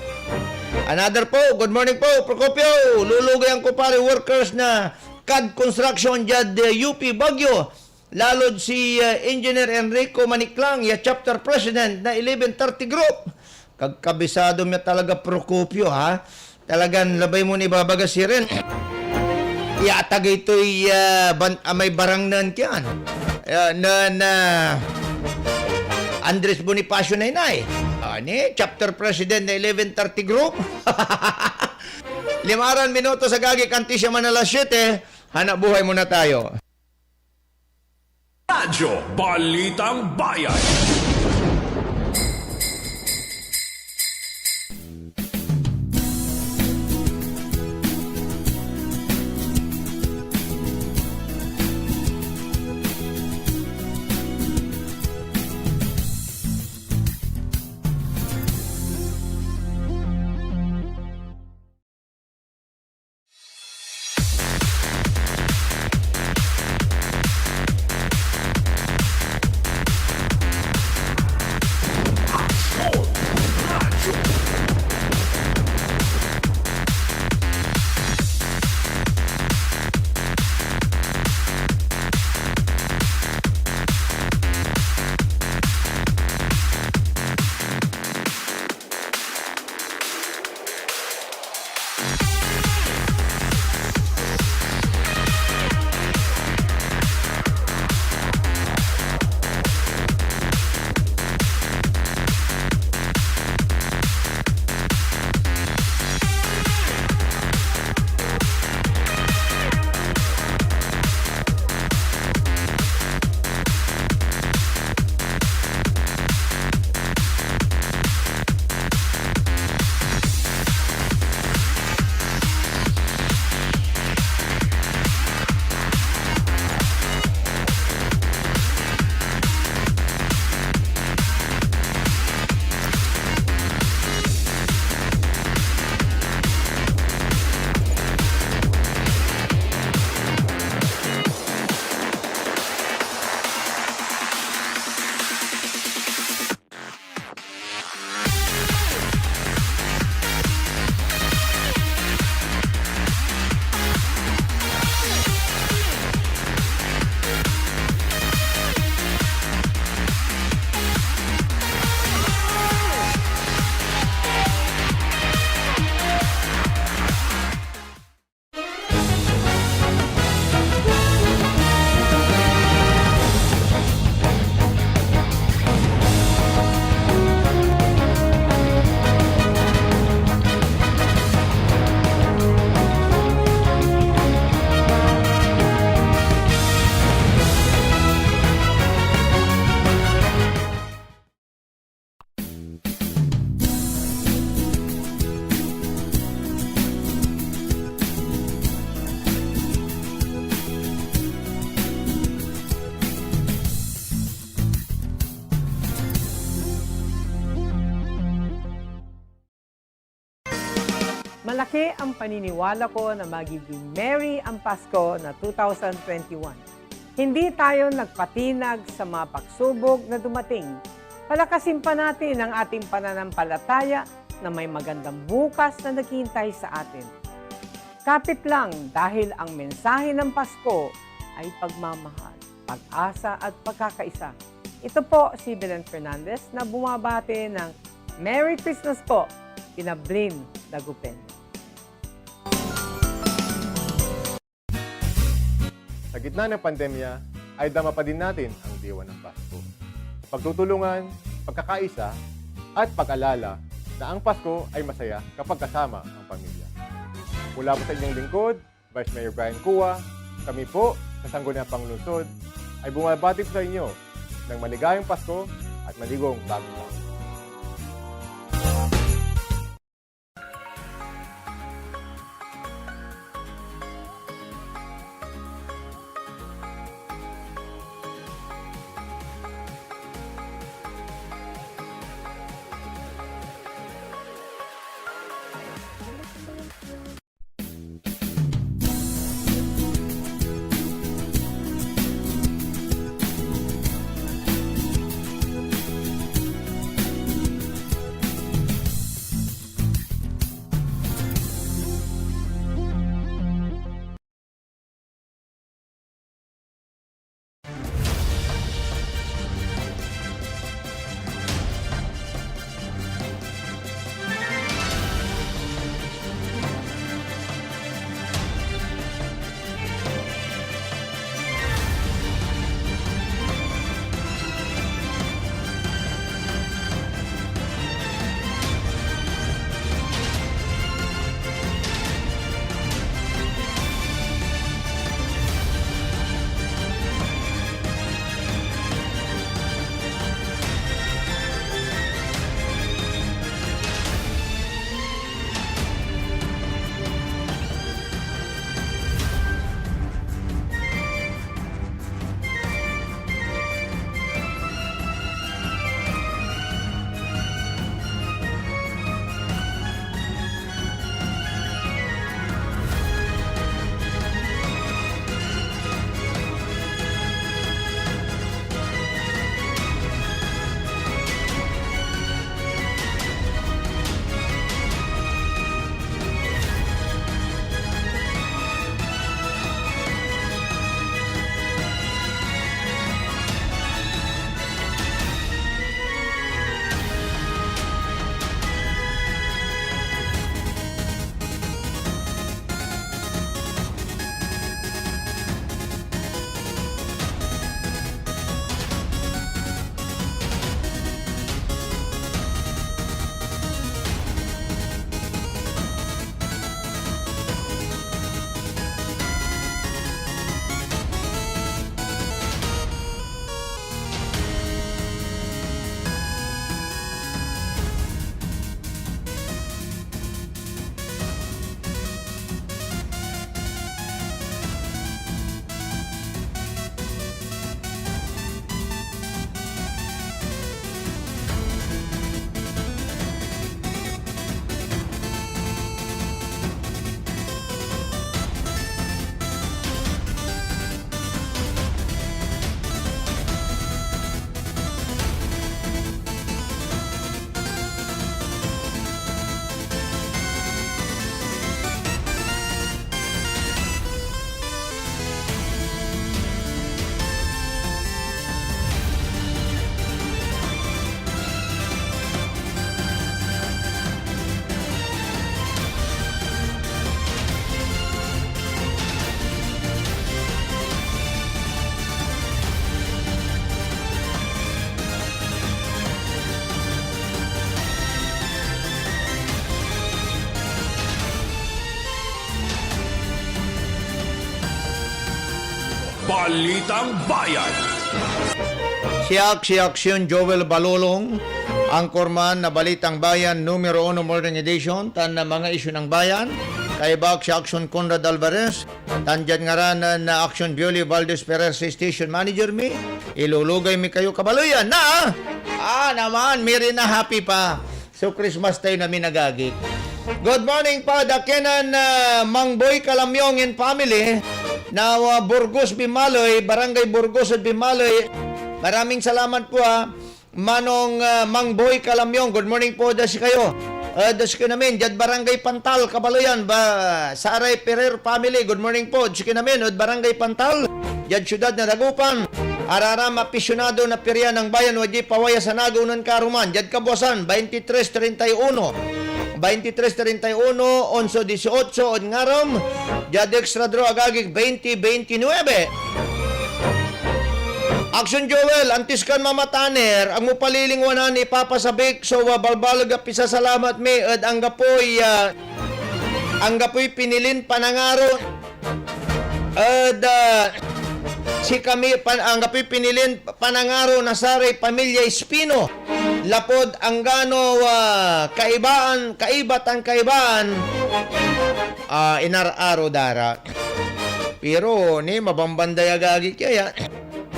Another po, good morning po, Procopio. Lulugayan ko pare workers na CAD Construction dyan UP Baguio. Lalo si Engineer Enrico Maniclang, ya chapter president na 1130 Group. Kagkabisado mo talaga Procopio, ha? Talagang labay mo ni babagasirin. Iatag ito'y may barangnan kiyan. Na Andres Bonifacio na inay. Ani, chapter president na 1130 Group. 5 minuto sa Gagi Kantisya Manila 7. Hanap buhay muna tayo. Radyo Balitang Bayan. Malaki ang paniniwala ko na magiging merry ang Pasko na 2021. Hindi tayo nagpatinag sa mga pagsubok na dumating. Palakasin pa natin ang ating pananampalataya na may magandang bukas na naghihintay sa atin. Kapit lang dahil ang mensahe ng Pasko ay pagmamahal, pag-asa at pagkakaisa. Ito po si Belen Fernandez na bumabati ng Merry Christmas po, Pinablin Dagupen. Sa gitna ng pandemya, ay dama pa din natin ang diwa ng Pasko. Pagtutulungan, pagkakaisa, at pag-alala na ang Pasko ay masaya kapag kasama ang pamilya. Mula po sa inyong lingkod, Vice Mayor Brian Cua, kami po sa Sangguniang Panglungsod ay bumabati po sa inyo ng maligayang Pasko at maligong bagong taon. Balitang Bayan. Si Aksyon Joel Balolong, angkorman na Balitang Bayan, numero 1 Morning Edition, tan na mga isyu ng bayan. Kay Bak si Aksyon Conrad Alvarez, tandyan nga ran na Aksyon Bioli Valdez Perez, Station Manager mi. Ilulugay mi kayo kabaluyan na. Naman, miri na happy pa. So Christmas tayo namin nagagik. Good morning pa, dakinan Mang Boy Kalamyong and family na Burgos Bimaloy, Barangay Burgos at Bimaloy. Maraming salamat po Manong Mang Boy Kalamyong. Good morning po, dasi kayo. Dasi kayo namin, Jad Barangay Pantal, Kabaloyan, Saray Pereira family. Good morning po, dasi kayo namin, Barangay Pantal, Jad Syudad na Dagupan. Araram apisyonado na pirya ng bayan, wadi pawaya sa nagunan karuman. Jad Kabuasan, 2331. 2331, 1118, on ngarom, Jad Extra Draw Agagig, 2029. Action Joel, antis kan mamataner, ang mupalilingwanan ipapasabik, so balbalag at pisasalamat me, at ang gapoy pinilin panangaro, at si kami, ang gapoy pinilin panangaro na saray pamilya Espino, lapod ang gano kaibatan, inararo dara. Pero ni mabambandaya gagi kaya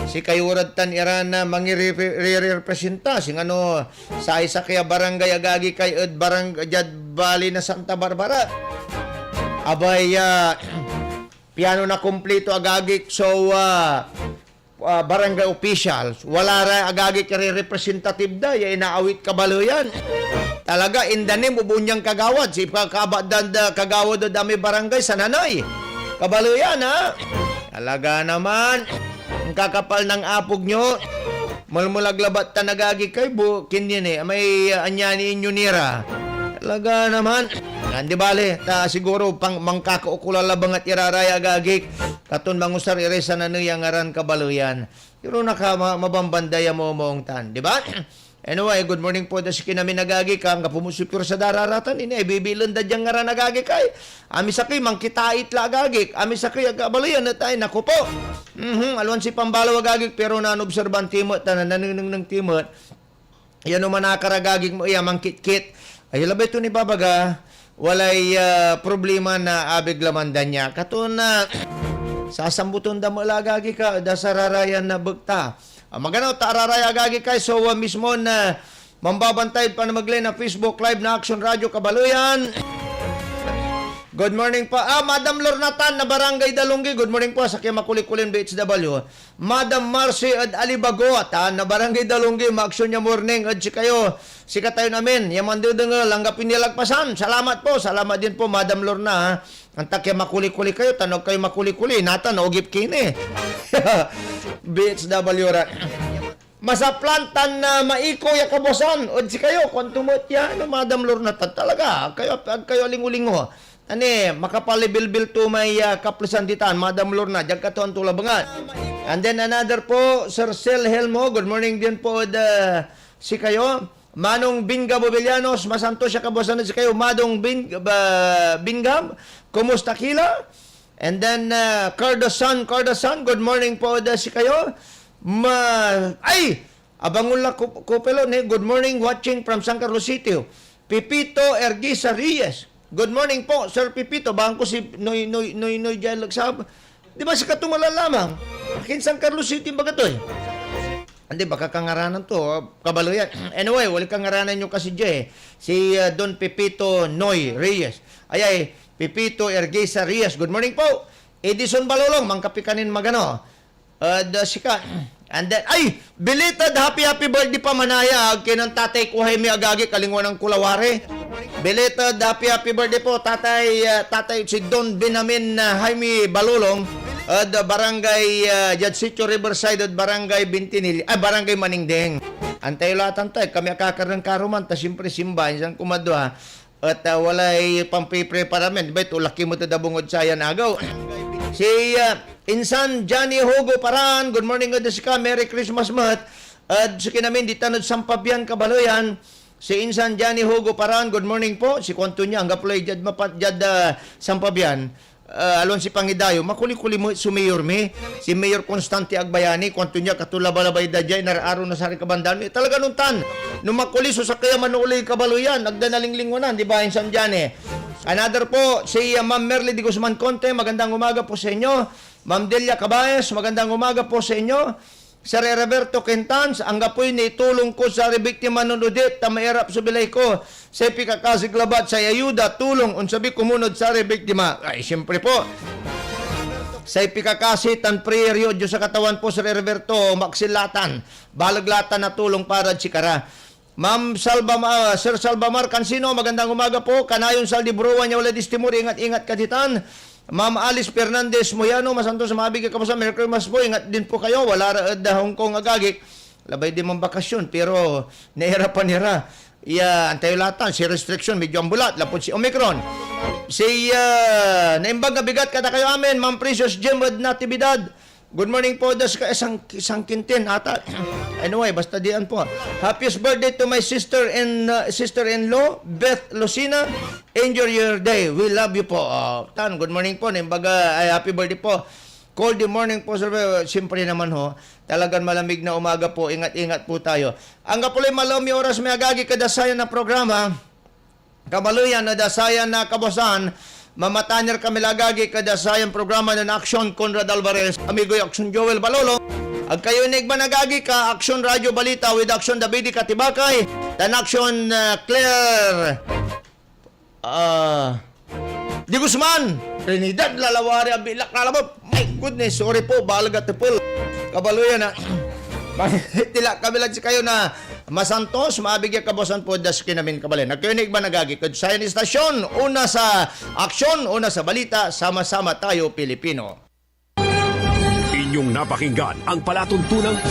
si kayurad tan iran na mangirepresenta sing ano sa isa kaya barangay agagi kay barangay Jad Valley na Santa Barbara. Abay piano na kumpleto agagi so barangay officials wala ra agagi kay representative da ya inaawit kabalo yan. Talaga indanim ubunyang kagawad si kagawad da dami barangay sa nanay. Kabalo yan, ha? Talaga naman. Ang kakapal ng apog nyo. Mulmulaglabat ta nagagi kay bukin yan eh. May anyani inyo nira. Talaga naman. Hindi bale. Siguro pang mangkakaukulala bangat iraraya gagik. Katon mangusar iresa na niyang aran kabalo yan. Pero mabambandaya mo mong tan. Di ba? Anyway, good morning po da si kinami nagagi ka, nga pumusipur sa dararatan, ini bibilan da diyang nga nagagi kay. Ami sakay, mangkitait la agagik. Ami sakay, agabalayan na tayo, naku po. Alwan si pambalaw agagik, pero nanobserban timot, nananunong ng timot. Yan naman nakaragagik mo, iya, mangkit-kit. Ay, labay ito ni Babaga, walay problema na abig lamandan niya. Kato na, sasambuton da mo lagagi ka, da sararayan na bugta. Magano tararaya gagi kay so mismo na mambabantay pa na maglay na Facebook Live na Action Radio Kabaluyan. Good morning pa. Madam Lornatan na Barangay Dalunggi. Good morning po sa kaya makulikulin BHW. Madam Marcy at Alibagot na Barangay Dalunggi. Ma-action niya morning. At si kayo, sika tayo namin. Yaman din langgapin nilagpasan. Salamat po. Salamat din po Madam Lorna. Ang takya makuli-kuli kayo. Tanog kayo makuli-kuli. Nata, naugip kini. BHW rat. Masaplantan na maiko ya kabosan. O si kayo, kung tumot yan, Madam Lornatan talaga. Kayo lingulingo. Ani, makapalibilbil to may kaplasan ditan, Madam Lorna, jagkatuan tulabangan. And then another po, Sir Sel Helmo, good morning din po si kayo. Manong Bingab Obellanos, masanto siya kabosan si kayo. Madong Bingab, kumusta kila? And then Cardasan, good morning po si kayo. Abangula Kupelo, good morning watching from San Carlos City. Pipito Ergisa Reyes. Good morning po, Sir Pipito. Bang ko si Noy dyan lagsab. Di ba si katumala lamang? Akin San Carlos City ba katoy? Hindi, baka kangaranan to. Kabalo yan. Anyway, wali kangaranan nyo kasi dyan eh. Si Don Pipito Noy Reyes. Ay, Pipito Ergisa Reyes. Good morning po. Edison Balolong, mangkapikanin magano. Sika. And then, belated happy birthday pa manaya. Kinang tatay ko may agagi kalingwan ng kulawari. Belated happy birthday po tatay si Don Binamin Jaime Balolong at barangay Jadsitio Riverside at barangay Bintinil barangay Maningdeng. Antay latan tayo kami akakarang karuman ta siyempre simba isang kumadwa at walay pampipreparamen diba ito laki mo ito dabungod sayan agaw. Si Insan Johnny Hugo Paran, good morning good ka, Merry Christmas mat. At sa kinamin di tanod Sampabian Kabaloyan. Si Insan Johnny Hugo Paran, good morning po. Si Kwanto niya, ang gaplay jad Sampabian. Alon si Pangidayo, makuli-kuli mo sumayor me. Si Mayor Constante Agbayani, Kwanto niya, katulabalabay da dyan, nararo na sa kabandan. Talaga nung tan, nung makuli, so sa kaya manuuli kabaloyan, nagdanalinglingonan, di ba, Insan Johnny? Another po, si Ma'am Merly Di Guzman Conte, magandang umaga po sa inyo. Ma'am Delia Cabayes, magandang umaga po sa inyo. Sir Roberto Quintans, ang gapoy ni tulong ko sa biktima ng udit na mairap sa bilay ko sa pikakasiglabat sa ayuda, tulong unsabi kumunod sa biktima. Ay, siyempre po. Sa pikakasi, tan preryo, Diyos sa katawan po, Sir Roberto, maksilatan, balaglatan na tulong para sikara. Ma'am Sir Salvamar Cansino, magandang umaga po. Kanayon sa Libruan niya wala distimur, ingat-ingat kaditan. Ma'am Alice Fernandez Moyano, masanto sa mabigay ka po sa Merry Christmas po. Ingat din po kayo. Wala ra Hong Kong agagik. Labay din mong bakasyon, pero nahirapan nira. Antayo latan, si restriction, medyo ambulat. Lapot si Omicron. Si naimbag na bigat kada kayo amin, Ma'am Precious Jim Natividad. Good morning po, das ka isang kintin ata. Anyway, basta diyan po. Happiest birthday to my sister-in-law, Beth Lucina. Enjoy your day. We love you po. Tan, good morning po. Nimbaga, ay happy birthday po. Cold morning po, sir. Siyempre naman ho, talagang malamig na umaga po. Ingat-ingat po tayo. Ang kapuloy malami oras may agagi kadasayan na programa. Kabaluyan na dasayan na kabosan. Mamatanyer kami lagagi kadasayan programa ng Action Conrad Alvarez. Amigo Action Joel Balolo. Ag kayo ba nagagi ka Action Radio Balita with Action Davidi Katibakay. Dan Action Claire Di Guzman. Trinidad Lalawari Abilak Lalabab. My goodness, sorry po, balaga tipul. Kabaluyan na. Tila kami lang si kayo na masantos, mabigyan kabosan po das kinamin kabalin. Nagkinig ba nagagi? Sa istasyon, una sa aksyon, una sa balita, sama-sama tayo Pilipino. Inyong napakinggan ang palatuntunang